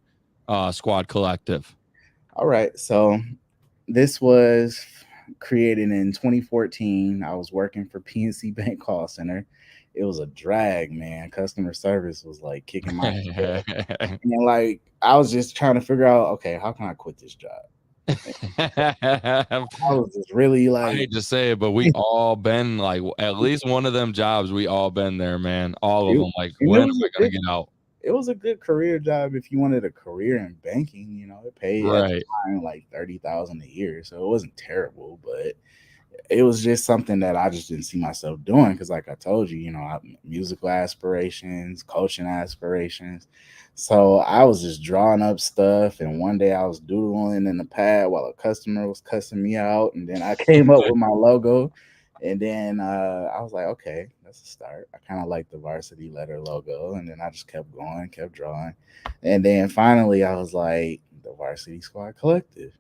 Squad Collective? All right, so this was created in 2014. I was working for PNC Bank Call Center. It was a drag, man. Customer service was like kicking my tail. And like I was just trying to figure out, okay, how can I quit this job? I I was just really like, hate to say it, but we all been like at least one of them jobs. We all been there, man. All of it, them. Like, and it when am was I a gonna good get out? it was a good career job if you wanted a career in banking. It paid at the Right. time like 30,000 a year, so it wasn't terrible, but it was just something that I just didn't see myself doing because, like I told you, musical aspirations, coaching aspirations. So I was just drawing up stuff, and one day I was doodling in the pad while a customer was cussing me out, and then I came up with my logo, and then I was like, okay, that's a start. I kind of like the varsity letter logo, and then I just kept going, kept drawing, and then finally I was like, the Varsity Squad Collective.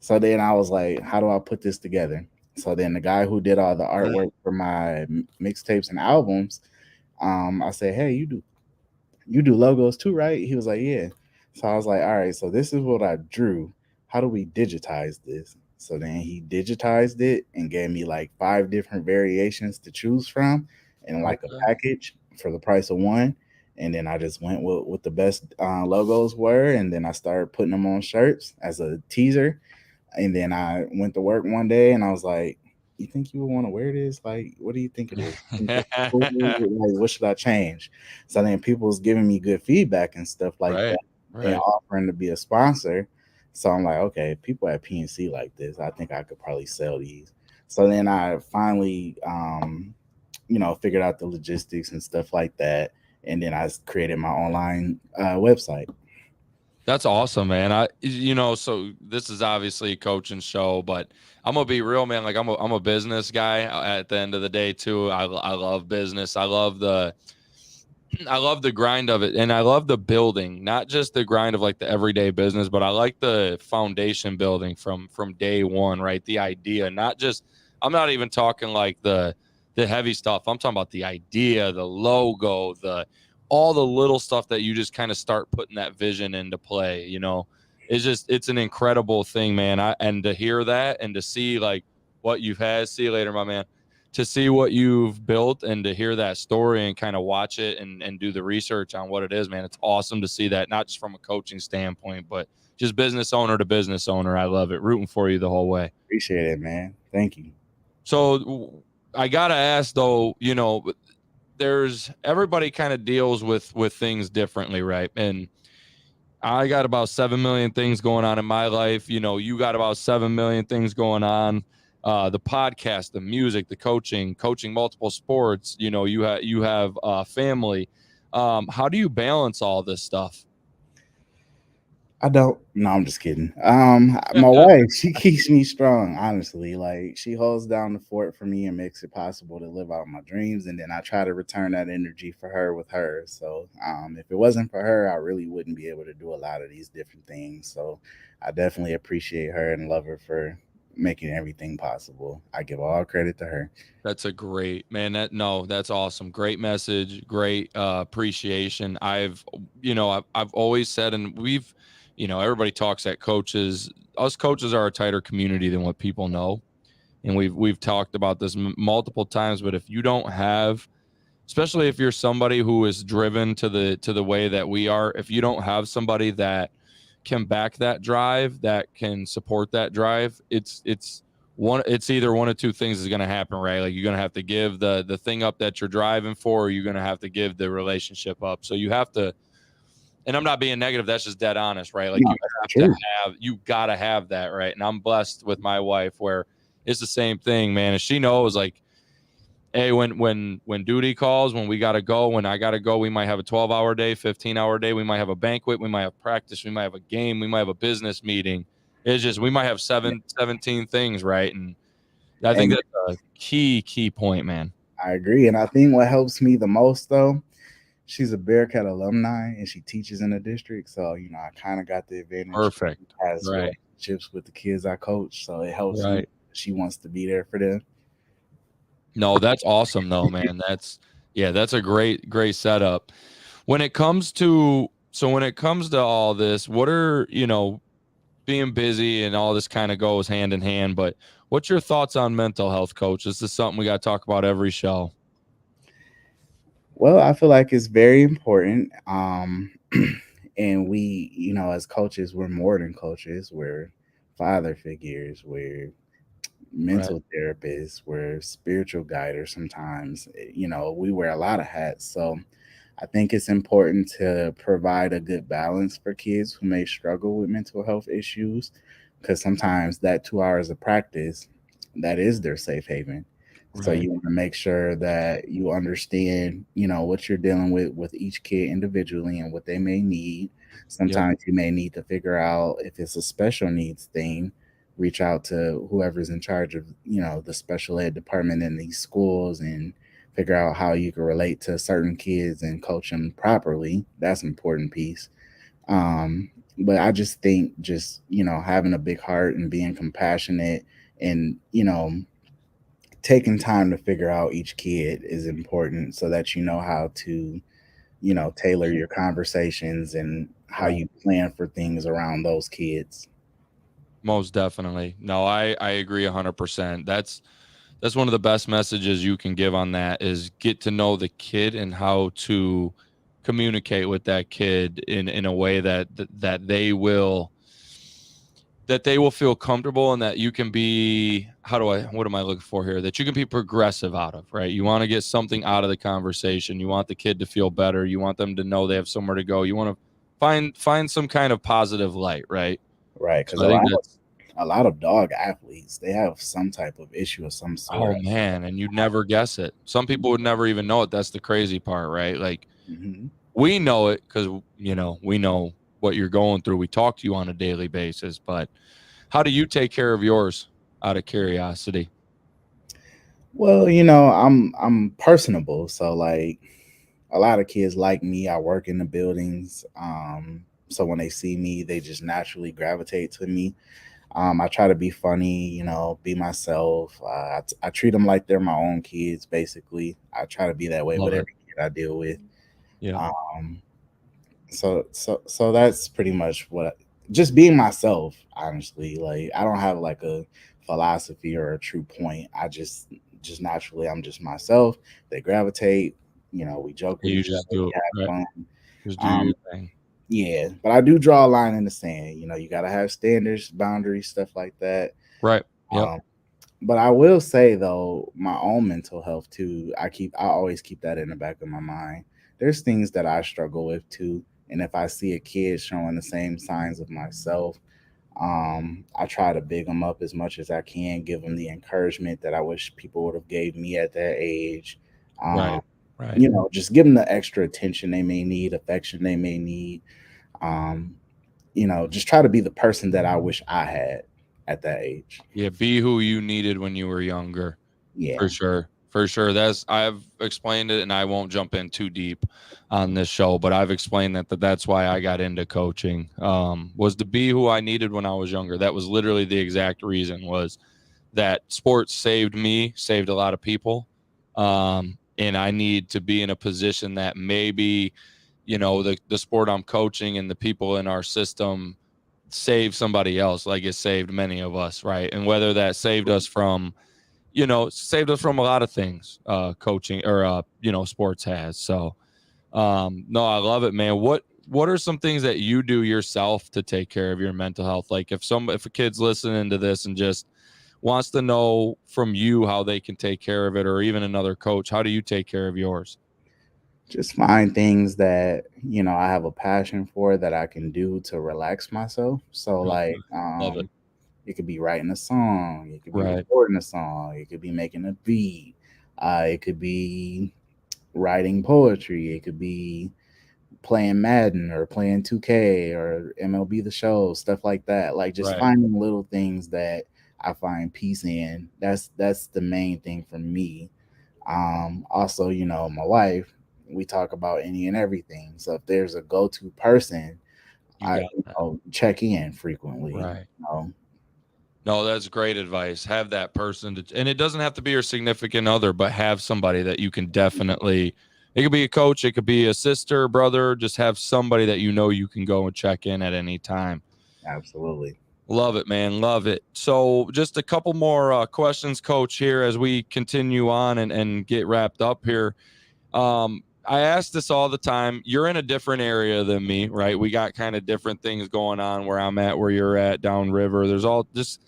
So then I was like, how do I put this together? So then the guy who did all the artwork for my mixtapes and albums, I said, hey, you do logos too, right? He was like, yeah. So I was like, all right, so this is what I drew. How do we digitize this? So then he digitized it and gave me like 5 different variations to choose from in like a Okay. package for the price of one. And then I just went with what the best logos were, and then I started putting them on shirts as a teaser. And then I went to work one day and I was like, "You think you would want to wear this? Like, what do you think it is? You think this is cool? Like, what should I change?" So then people was giving me good feedback and stuff like Right. that, and Right. offering to be a sponsor. So I'm like, okay, people at PNC like this, I think I could probably sell these. So then I finally, figured out the logistics and stuff like that, and then I created my online website. That's awesome, man. So this is obviously a coaching show, but I'm gonna be real, man. Like I'm a business guy at the end of the day too. I love business. I love the grind of it, and I love the building, not just the grind of like the everyday business, but I like the foundation building from day one, right? The idea, not just. I'm not even talking like the heavy stuff. I'm talking about the idea, the logo, the all the little stuff that you just kind of start putting that vision into play. It's an incredible thing, man. And to hear that and to see like what you've had. See you later, my man, to see what you've built and to hear that story and kind of watch it and do the research on what it is, man. It's awesome to see that, not just from a coaching standpoint, but just business owner to business owner. I love it. Rooting for you the whole way. Appreciate it, man. Thank you. So I gotta ask though, there's everybody kind of deals with things differently, right? And I got about 7 million things going on in my life. You got about 7 million things going on. The podcast, the music, the coaching multiple sports. You have family. How do you balance all this stuff? I don't. No, I'm just kidding. My wife, she keeps me strong. Honestly, like she holds down the fort for me and makes it possible to live out my dreams. And then I try to return that energy for her with her. So, if it wasn't for her, I really wouldn't be able to do a lot of these different things. So, I definitely appreciate her and love her for making everything possible. I give all credit to her. That's a great man. That's awesome. Great message. Great appreciation. I've always said, and everybody talks at coaches. Us coaches are a tighter community than what people know, and we've talked about this multiple times. But if you don't have, especially if you're somebody who is driven to the way that we are, if you don't have somebody that can back that drive, that can support that drive, it's either one of two things is going to happen, right? Like you're going to have to give the thing up that you're driving for, or you're going to have to give the relationship up. So you have to, and I'm not being negative, that's just dead honest, right? Like No, you that's have to true. you got to have that, right? And I'm blessed with my wife where it's the same thing, man. And she knows, like, hey, when duty calls, when we got to go, when I got to go, we might have a 12-hour day, 15-hour day, we might have a banquet, we might have practice, we might have a game, we might have a business meeting. It's just we might have 17 things, right? And I think And that's a key point, man. I agree. And I think what helps me the most, though, she's a Bearcat alumni and she teaches in the district. So, I kind of got the advantage. She Perfect. has Right. relationships with the kids I coach. So it helps me. Right. She wants to be there for them. No, that's awesome though, man. That's a great setup. When it comes to all this, what are, being busy and all this kind of goes hand in hand, but what's your thoughts on mental health, coach? This is something we got to talk about every show. Well, I feel like it's very important. And we, as coaches, we're more than coaches. We're father figures. We're Right. mental therapists. We're spiritual guiders sometimes. We wear a lot of hats. So I think it's important to provide a good balance for kids who may struggle with mental health issues because sometimes that 2 hours of practice, that is their safe haven. So Right. you want to make sure that you understand, what you're dealing with each kid individually and what they may need. Yep. Sometimes you may need to figure out if it's a special needs thing, reach out to whoever's in charge of, the special ed department in these schools and figure out how you can relate to certain kids and coach them properly. That's an important piece. But I just think just, having a big heart and being compassionate and, taking time to figure out each kid is important so that you know how to, tailor your conversations and how Right. you plan for things around those kids. Most definitely. No, I agree 100%. That's one of the best messages you can give on that is get to know the kid and how to communicate with that kid in a way that they will feel comfortable and that you can be what am I looking for here, that you can be progressive out of, right? You want to get something out of the conversation. You want the kid to feel better. You want them to know they have somewhere to go. You want to find some kind of positive light, right? Right, because So I think that's a lot of dog athletes, they have some type of issue of some oh sort. man, and you'd never guess it. Some people would never even know it. That's the crazy part, right? Like Hmm. we know it because we know what you're going through. We talk to you on a daily basis, but how do you take care of yours out of curiosity? Well, I'm personable, so like a lot of kids like me. I work in the buildings, so when they see me, they just naturally gravitate to me. I try to be funny, be myself. I treat them like they're my own kids, basically. I try to be that way Love with it. every kid I deal with. Yeah. Um, so that's pretty much just being myself. Honestly, like I don't have like a philosophy or a true point. I just naturally, I'm just myself. They gravitate. We joke with You each just other. do We it, have right? fun. Just do your Um, thing. yeah, but I do draw a line in the sand. You got to have standards, boundaries, stuff like that. Right. Yep. Um, but I will say though, my own mental health too. I always keep that in the back of my mind. There's things that I struggle with too, and if I see a kid showing the same signs of myself, I try to big them up as much as I can, give them the encouragement that I wish people would have gave me at that age. Um, Right. Right. just give them the extra attention they may need, affection they may need. Um, just try to be the person that I wish I had at that age. Yeah. Be who you needed when you were younger. Yeah, For sure. For sure. I've explained it and I won't jump in too deep on this show, but I've explained that's why I got into coaching. Was to be who I needed when I was younger. That was literally the exact reason was that sports saved me, saved a lot of people. And I need to be in a position that maybe, the sport I'm coaching and the people in our system save somebody else like it saved many of us, right? And whether that saved us from a lot of things, coaching or sports has. So no, I love it, man. What are some things that you do yourself to take care of your mental health? Like if a kid's listening to this and just wants to know from you how they can take care of it, or even another coach, how do you take care of yours? just find things that I have a passion for that I can do to relax myself. So Okay. like, Love it. it could be writing a song, it could be Right. recording a song, it could be making a beat, it could be writing poetry, it could be playing Madden or playing 2K or MLB The Show, stuff like that. Like just Right. finding little things that I find peace in. That's the main thing for me. Also, my wife, we talk about any and everything. So if there's a go-to person, You I got that. check in frequently. Right. No, that's great advice. Have that person and it doesn't have to be your significant other, but have somebody that you can definitely, it could be a coach, it could be a sister, brother, just have somebody that you can go and check in at any time. Absolutely. Love it, man. Love it. So, just a couple more questions, coach, here as we continue on and get wrapped up here. I ask this all the time. You're in a different area than me, right? We got kind of different things going on where I'm at, where you're at, downriver. There's all just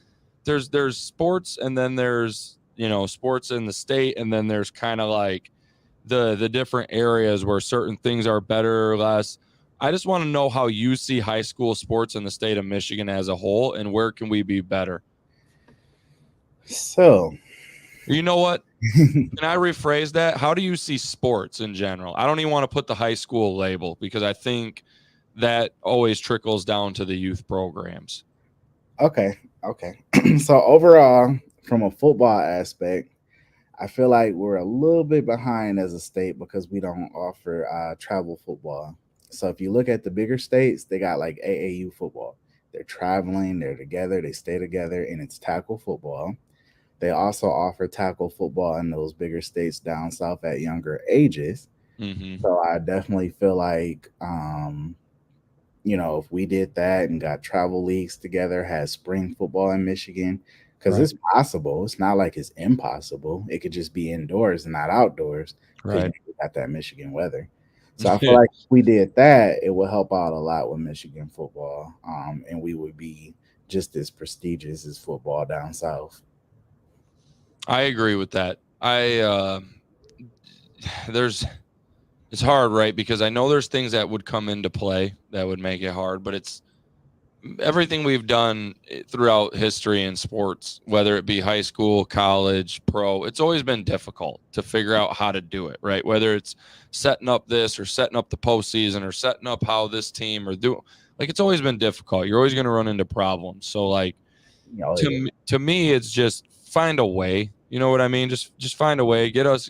there's sports, and then there's sports in the state, and then there's kind of like the different areas where certain things are better or less. I just want to know how you see high school sports in the state of Michigan as a whole, and where can we be better? So, You know what? Can I rephrase that? How do you see sports in general? I don't even want to put the high school label because I think that always trickles down to the youth programs. okay, okay. So overall, from a football aspect, I feel like we're a little bit behind as a state because we don't offer travel football. So if you look at the bigger states, they got like AAU football. They're traveling, they're together, they stay together, and it's tackle football. They also offer tackle football in those bigger states down south at younger ages. Mm-hmm. So I definitely feel like if we did that and got travel leagues together, had spring football in Michigan, because Right. it's possible. It's not like it's impossible. It could just be indoors and not outdoors because Right. we got that Michigan weather. So I feel like if we did that, it would help out a lot with Michigan football, and we would be just as prestigious as football down south. I agree with that. There's it's hard, right? Because I know there's things that would come into play that would make it hard, but it's everything we've done throughout history in sports, whether it be high school, college, pro, it's always been difficult to figure out how to do it, right? Whether it's setting up this or setting up the postseason or setting up how this team or do like it's always been difficult. You're always going to run into problems. So like Oh yeah, to me, it's just find a way. You know what I mean? Just find a way. Get us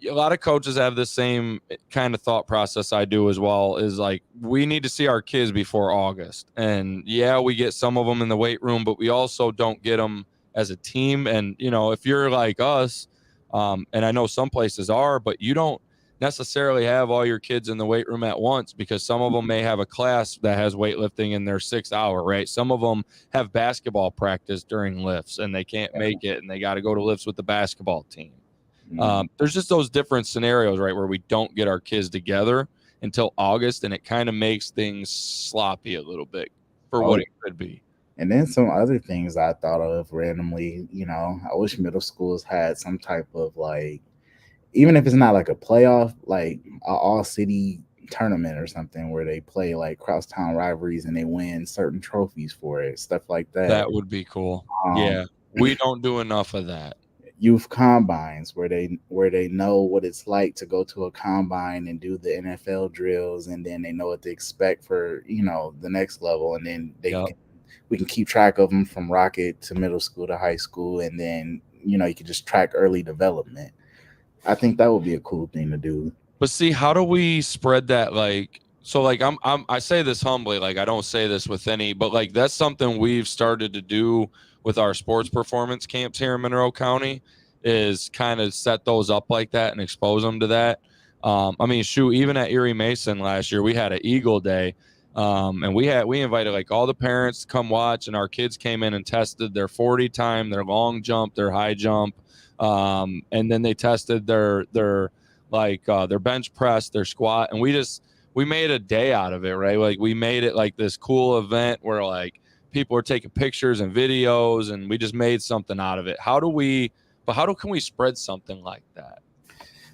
a lot of coaches have the same kind of thought process I do as well, is like we need to see our kids before August. And yeah, we get some of them in the weight room, but we also don't get them as a team. And if you're like us, and I know some places are, but you don't necessarily have all your kids in the weight room at once, because some of them may have a class that has weightlifting in their 6 hour, right? Some of them have basketball practice during lifts and they can't make it and they got to go to lifts with the basketball team. There's just those different scenarios, right, where we don't get our kids together until August, and it kind of makes things sloppy a little bit for what it could be. And then some other things I thought of randomly, I wish middle schools had some type of like, even if it's not like a playoff, like a all city tournament or something where they play like crosstown rivalries and they win certain trophies for it, stuff like that. That would be cool. Um, Yeah, we don't do enough of that. Youth combines where they know what it's like to go to a combine and do the NFL drills, and then they know what to expect for the next level, and then Yep. we can keep track of them from rocket to middle school to high school, and then you can just track early development. I think that would be a cool thing to do. But see, how do we spread that? Like, so like I say this humbly, like I don't say this with any, but like that's something we've started to do with our sports performance camps here in Monroe County, is kind of set those up like that and expose them to that. I mean, shoot, even at Erie Mason last year, we had an Eagle Day, and we invited like all the parents to come watch, and our kids came in and tested their 40 time, their long jump, their high jump, and then they tested their bench press, their squat, and we made a day out of it, right? Like we made it like this cool event where like people were taking pictures and videos, and we just made something out of it. How can we spread something like that?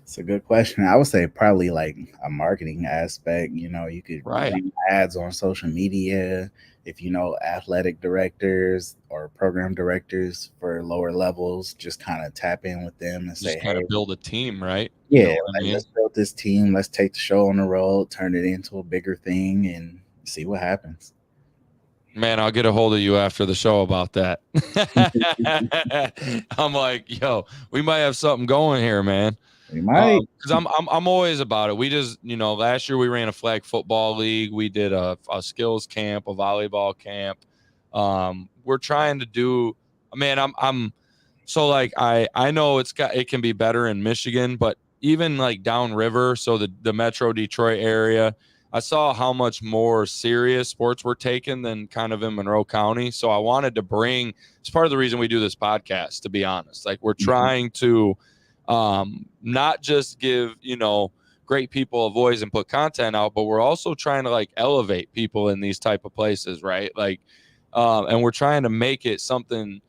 It's a good question. I would say probably like a marketing aspect. You could Right. run ads on social media. If athletic directors or program directors for lower levels, just kind of tap in with them and Just say, kind "Hey, of build a team, right? You yeah, know what I like, mean? let's build this team. Let's take the show on the road, turn it into a bigger thing, and see what happens." Man, I'll get a hold of you after the show about that. I'm like, yo, we might have something going here, man. We might. Because I'm always about it. We just, last year we ran a flag football league. We did a skills camp, a volleyball camp. We're trying to do, man. I'm so like I know it can be better in Michigan, but even like downriver, so the Metro Detroit area, I saw how much more serious sports were taken than kind of in Monroe County. So I wanted to bring, it's part of the reason we do this podcast, to be honest. Like we're trying to not just give, great people a voice and put content out, but we're also trying to like elevate people in these type of places, right? Like, and we're trying to make it something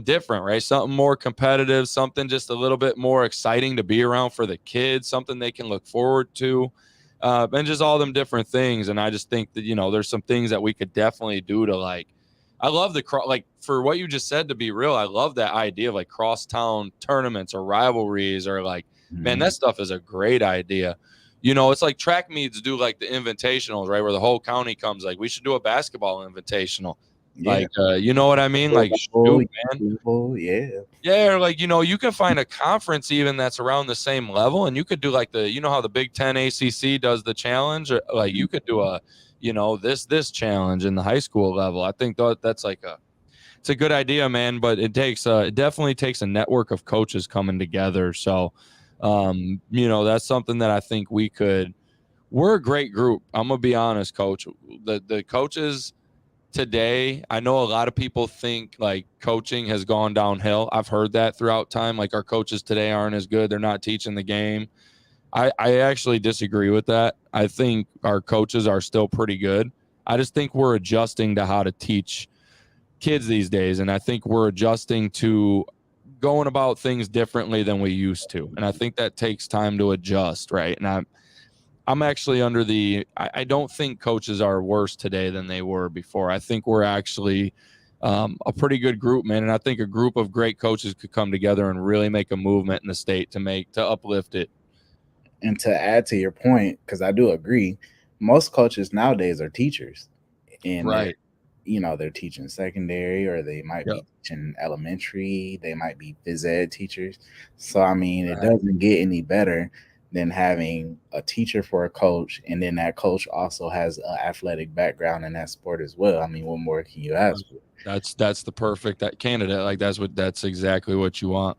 different, right? Something more competitive, something just a little bit more exciting to be around for the kids, something they can look forward to. And just all them different things. And I just think that, there's some things that we could definitely do to like, I love like for what you just said, to be real, I love that idea of like crosstown tournaments or rivalries or like, man, that stuff is a great idea. It's like track meets do like the invitationals, right? Where the whole county comes, like we should do a basketball invitational. Yeah. Like, you know what I mean? Like, shoot, man. Yeah. Yeah, or like, you can find a conference even that's around the same level, and you could do like how the Big Ten ACC does the challenge, or like you could do a, this challenge in the high school level. I think that's like it's a good idea, man, but it definitely takes a network of coaches coming together. So, that's something that I think we're a great group. I'm gonna be honest, coach. The coaches today, I know a lot of people think like coaching has gone downhill. I've heard that throughout time. Like our coaches today aren't as good. They're not teaching the game. I actually disagree with that. I think our coaches are still pretty good. I just think we're adjusting to how to teach kids these days. And I think we're adjusting to going about things differently than we used to. And I think that takes time to adjust, right? And I'm actually under I don't think coaches are worse today than they were before. I think we're actually a pretty good group, man. And I think a group of great coaches could come together and really make a movement in the state to uplift it. And to add to your point, because I do agree, most coaches nowadays are teachers, and Right. they're teaching secondary, or they might Yep. be teaching elementary. They might be phys ed teachers. So I mean, it Right. doesn't get any better than having a teacher for a coach, and then that coach also has an athletic background in that sport as well. I mean, what more can you ask for? That's the perfect candidate. Like that's exactly what you want.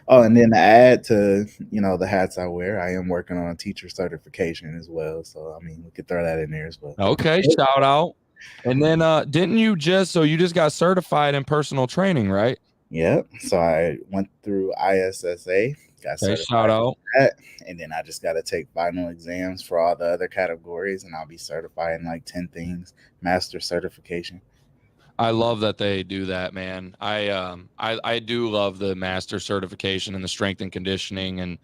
Oh, and then to add to the hats I wear, I am working on a teacher certification as well. So I mean, we could throw that in there as well. Okay, shout out. And then didn't you just got certified in personal training, right? Yep. So I went through ISSA, got Okay, shout certified out. for that, and then I just got to take final exams for all the other categories, and I'll be certified in like 10 things, master certification. I love that they do that, man. I do love the master certification and the strength and conditioning and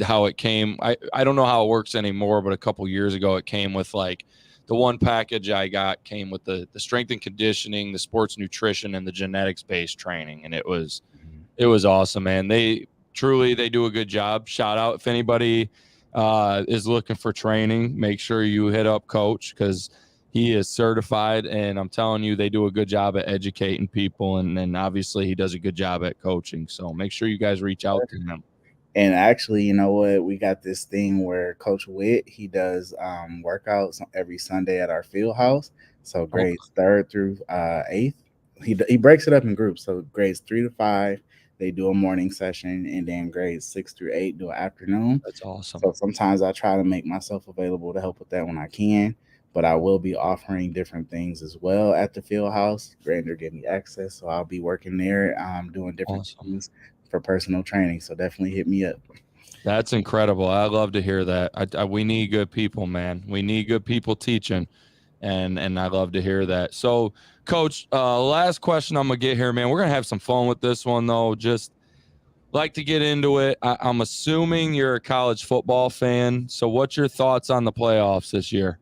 how it came. I don't know how it works anymore, but a couple years ago it came with like the one package I got came with the strength and conditioning, the sports nutrition, and the genetics based training, and it was awesome, man. They do a good job. Shout out if anybody is looking for training, make sure you hit up Coach because he is certified, and I'm telling you, they do a good job at educating people, and then obviously he does a good job at coaching. So make sure you guys reach out to him. And actually, you know what? We got this thing where Coach Witt, he does workouts every Sunday at our field house. So Oh, grades third through eighth, he breaks it up in groups. So grades 3 to 5, they do a morning session, and then grades 6 through 8 do an afternoon. that's awesome. So sometimes I try to make myself available to help with that when I can. But I will be offering different things as well at the field house. Grander gave me access, so I'll be working there, doing different Awesome. things for personal training. So definitely hit me up. That's incredible. I love to hear that. We need good people, man. We need good people teaching, and I love to hear that. So, Coach, last question I'm gonna get here, man. We're gonna have some fun with this one though. Just like to get into it. I'm assuming you're a college football fan. So, what's your thoughts on the playoffs this year?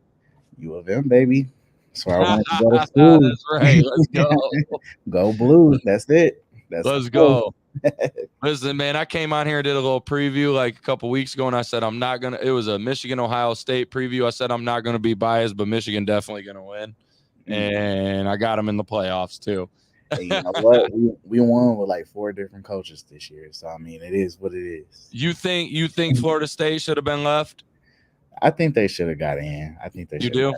U of M, baby. So I wanted to go to school. That's right. Let's go. Go blue. That's it. That's the Let's goal. go. Listen, man, I came on here and did a little preview like a couple weeks ago, and I said I'm not gonna. It was a Michigan Ohio State preview. I said I'm not gonna be biased, but Michigan definitely gonna win, and I got them in the playoffs too. And you know what? We won with like 4 different coaches this year. So I mean, it is what it is. You think Florida State should have been left? I think they should have got in. I think they You should. do?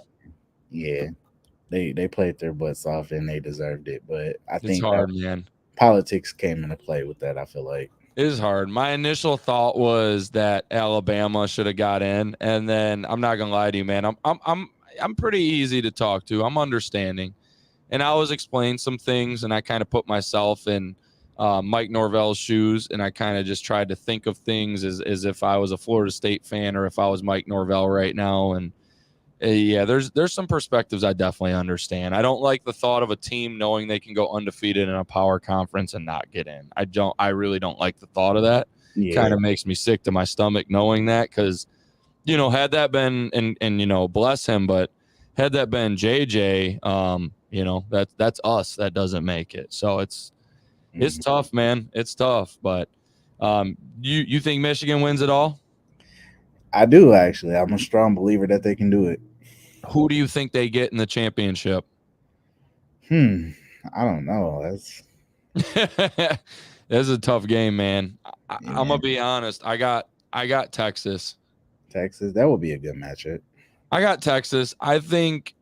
Yeah, they played their butts off and they deserved it. But I It's think hard, man. politics came into play with that. I feel like. It is hard. My initial thought was that Alabama should have got in, and then I'm not gonna lie to you, man. I'm pretty easy to talk to. I'm understanding, and I was explaining some things, and I kind of put myself in Mike Norvell's shoes, and I kind of just tried to think of things as if I was a Florida State fan or if I was Mike Norvell right now, and yeah, there's some perspectives I definitely understand. I don't like the thought of a team knowing they can go undefeated in a power conference and not get in. I really don't like the thought of that. Yeah. Kind of makes me sick to my stomach knowing that because, had that been and bless him, but had that been JJ, that's us that doesn't make it. So it's tough, man. It's tough, but you think Michigan wins it all? I do actually. I'm a strong believer that they can do it. Who do you think they get in the championship? I don't know. That's a tough game, man. I'm gonna be honest. I got Texas. Texas. That would be a good matchup. I got Texas. I think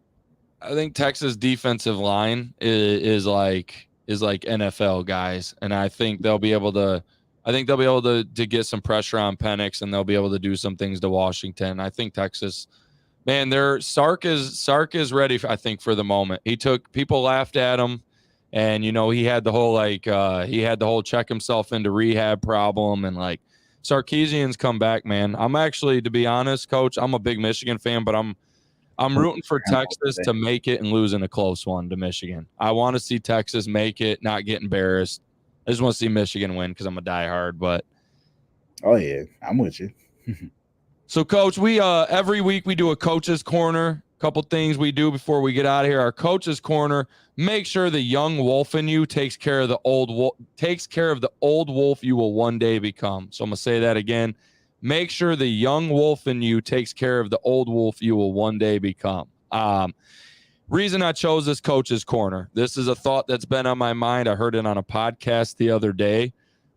Texas defensive line is like NFL guys, and I think they'll be able to I think they'll be able to get some pressure on Penix, and they'll be able to do some things to Washington. I think Texas, man, Sark is ready, I think, for the moment. People laughed at him, and he had the whole check himself into rehab problem, and like Sarkisian's come back, man. I'm actually, to be honest, Coach, I'm a big Michigan fan, but I'm rooting for Texas to make it and lose in a close one to Michigan. I want to see Texas make it, not get embarrassed. I just want to see Michigan win because I'm a diehard. But oh yeah, I'm with you. So, Coach, we every week we do a coach's corner. Couple things we do before we get out of here. Our coach's corner. Make sure the young wolf in you takes care of the old wolf you will one day become. So I'm gonna say that again. Make sure the young wolf in you takes care of the old wolf you will one day become. Reason I chose this coach's corner. This is a thought that's been on my mind. I heard it on a podcast the other day.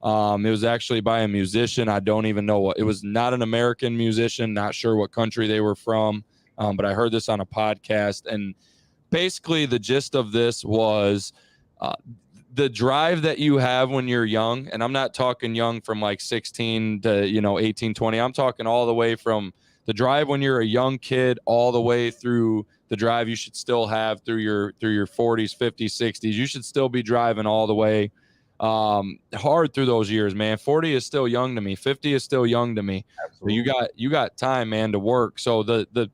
It was actually by a musician. I don't even know what. It was not an American musician. Not sure what country they were from. But I heard this on a podcast. And basically the gist of this was the drive that you have when you're young. And I'm not talking young from like 16 to, 18, 20. I'm talking all the way from the drive when you're a young kid all the way through the drive you should still have through your 40s, 50s, 60s. You should still be driving all the way hard through those years, man. 40 is still young to me. 50 is still young to me. Absolutely. So you got time, man, to work. So the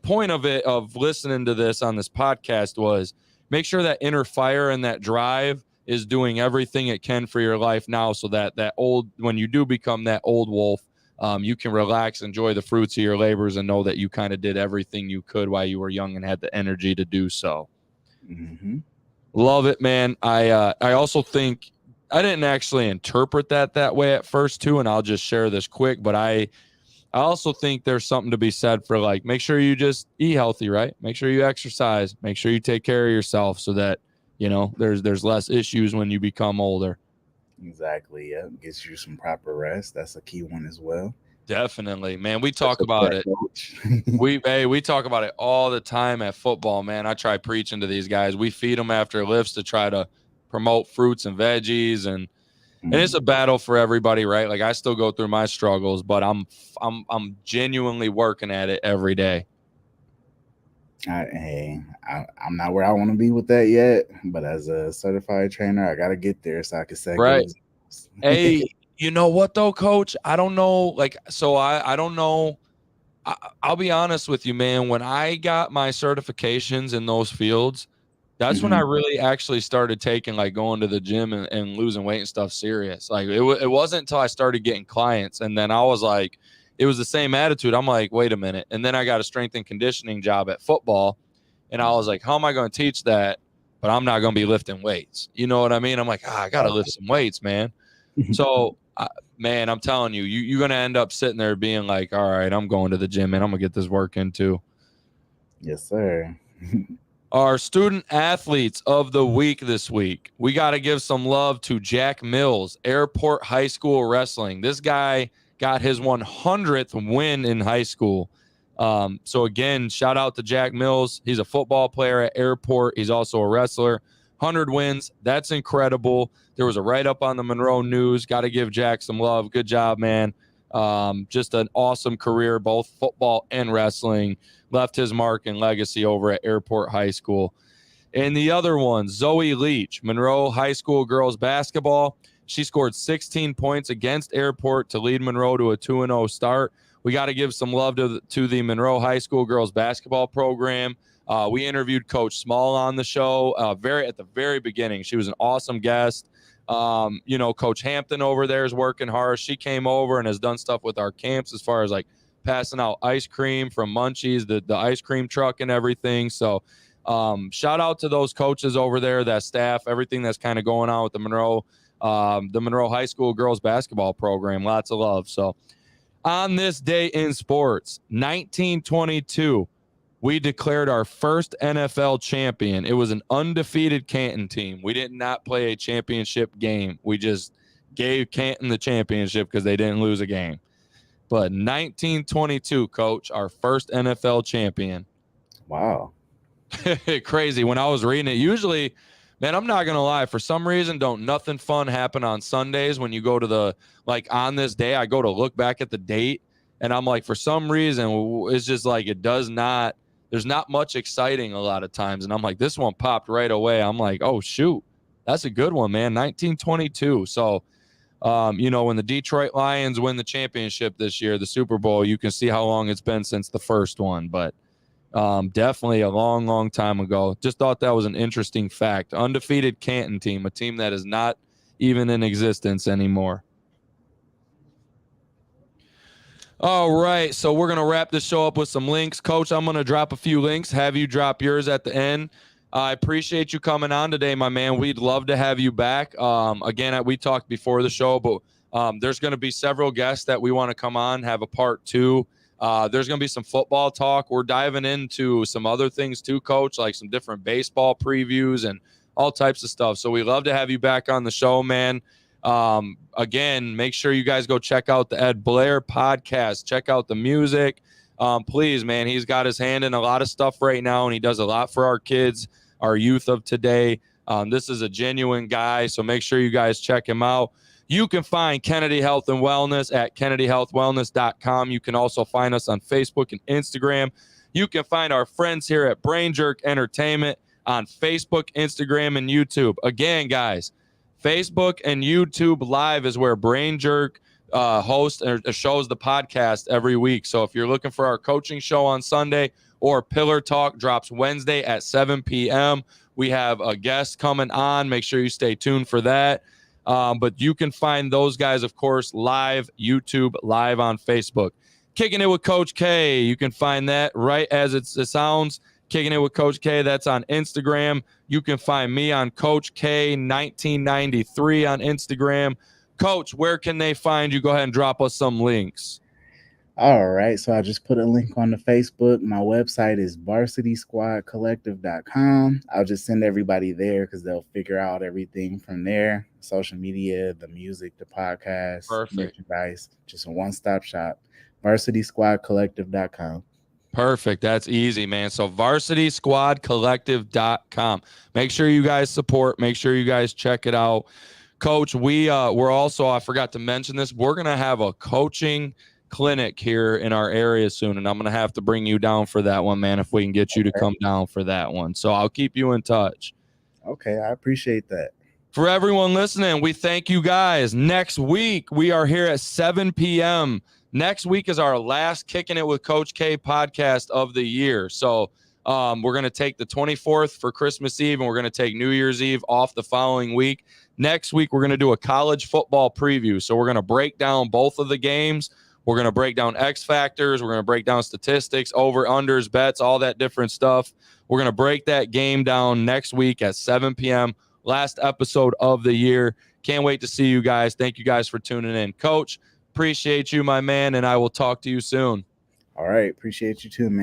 point of it, of listening to this on this podcast, was make sure that inner fire and that drive is doing everything it can for your life now, so that when you do become that old wolf, you can relax, enjoy the fruits of your labors, and know that you kind of did everything you could while you were young and had the energy to do so. Mm-hmm. Love it, man. I also think I didn't actually interpret that way at first too, and I'll just share this quick, but I also think there's something to be said for, like, make sure you just eat healthy, right? Make sure you exercise, make sure you take care of yourself, so that, there's less issues when you become older. Exactly. Yeah. Gets you some proper rest. That's a key one as well. Definitely, man. We talk about it. we talk about it all the time at football, man. I try preaching to these guys. We feed them after lifts to try to promote fruits and veggies, and it's a battle for everybody, right? Like, I still go through my struggles, but I'm genuinely working at it every day. I'm not where I want to be with that yet, but as a certified trainer, I got to get there so I can say, right. Hey, you know what though, Coach? I don't know. Like, so I don't know. I'll be honest with you, man. When I got my certifications in those fields, that's when I really actually started taking, like, going to the gym and losing weight and stuff serious. Like, it wasn't until I started getting clients, and then I was like, it was the same attitude. I'm like, wait a minute. And then I got a strength and conditioning job at football, and I was like, how am I going to teach that, but I'm not going to be lifting weights? You know what I mean? I'm like, I got to lift some weights, man. So, man, I'm telling you, you're going to end up sitting there being like, all right, I'm going to the gym, and I'm going to get this work in too. Yes, sir. Our student athletes of the week this week, we got to give some love to Jack Mills, Airport High School Wrestling. This guy got his 100th win in high school. So again, shout out to Jack Mills. He's a football player at Airport. He's also a wrestler. 100 wins. That's incredible. There was a write-up on the Monroe News. Got to give Jack some love. Good job, man. Just an awesome career, both football and wrestling. Left his mark and legacy over at Airport High School. And the other one, Zoe Leach, Monroe High School girls basketball. She scored 16 points against Airport to lead Monroe to a 2-0 start. We got to give some love to the Monroe High School girls basketball program. We interviewed Coach Small on the show at the very beginning. She was an awesome guest. Coach Hampton over there is working hard. She came over and has done stuff with our camps as far as, like, passing out ice cream from Munchies, the ice cream truck and everything. So shout out to those coaches over there, that staff, everything that's kind of going on with the Monroe High School girls basketball program. Lots of love. So on this day in sports, 1922, we declared our first NFL champion. It was an undefeated Canton team. We did not play a championship game. We just gave Canton the championship because they didn't lose a game. But 1922, Coach, our first NFL champion. Wow. Crazy. When I was reading it, usually Man, I'm not going to lie. For some reason, don't nothing fun happen on Sundays when you go to the, like on this day, I go to look back at the date and I'm like, for some reason, it's just like it does not, there's not much exciting a lot of times. And I'm like, this one popped right away. I'm like, oh, shoot, that's a good one, man. 1922. So, when the Detroit Lions win the championship this year, the Super Bowl, you can see how long it's been since the first one. But definitely a long, long time ago. Just thought that was an interesting fact. Undefeated Canton team, a team that is not even in existence anymore. All right, so we're going to wrap this show up with some links. Coach, I'm going to drop a few links, have you drop yours at the end. I appreciate you coming on today, my man. We'd love to have you back. Again, we talked before the show, but there's going to be several guests that we want to come on, have a part 2. There's going to be some football talk. We're diving into some other things too, Coach, like some different baseball previews and all types of stuff. So we love to have you back on the show, man. Again, make sure you guys go check out the Ed Blair podcast. Check out the music. Please, man, he's got his hand in a lot of stuff right now, and he does a lot for our kids, our youth of today. This is a genuine guy, so make sure you guys check him out. You can find Kennedy Health and Wellness at kennedyhealthwellness.com. You can also find us on Facebook and Instagram. You can find our friends here at Brain Jerk Entertainment on Facebook, Instagram, and YouTube. Again, guys, Facebook and YouTube Live is where Brain Jerk hosts or shows the podcast every week. So if you're looking for our coaching show on Sunday, or Pillar Talk drops Wednesday at 7 p.m., we have a guest coming on. Make sure you stay tuned for that. But you can find those guys, of course, live, YouTube, live on Facebook. Kicking It with Coach K, you can find that right as it sounds. Kicking It with Coach K, that's on Instagram. You can find me on Coach K 1993 on Instagram. Coach, where can they find you? Go ahead and drop us some links. All right, so I just put a link on the Facebook. My website is varsitysquadcollective.com. I'll just send everybody there because they'll figure out everything from there. Social media, the music, the podcast, merchandise, just a one-stop shop. varsitysquadcollective.com. Perfect. That's easy, man. So varsitysquadcollective.com. Make sure you guys support. Make sure you guys check it out. Coach, we're also, I forgot to mention this, we're going to have a coaching clinic here in our area soon, and I'm going to have to bring you down for that one, man, if we can get you to come down for that one. So I'll keep you in touch. Okay, I appreciate that. For everyone listening, we thank you guys. Next week, we are here at 7 p.m. Next week is our last Kicking It with Coach K podcast of the year. So we're going to take the 24th for Christmas Eve, and we're going to take New Year's Eve off the following week. Next week, we're going to do a college football preview. So we're going to break down both of the games. We're going to break down X factors. We're going to break down statistics, over, unders, bets, all that different stuff. We're going to break that game down next week at 7 p.m. Last episode of the year. Can't wait to see you guys. Thank you guys for tuning in. Coach, appreciate you, my man, and I will talk to you soon. All right. Appreciate you too, man.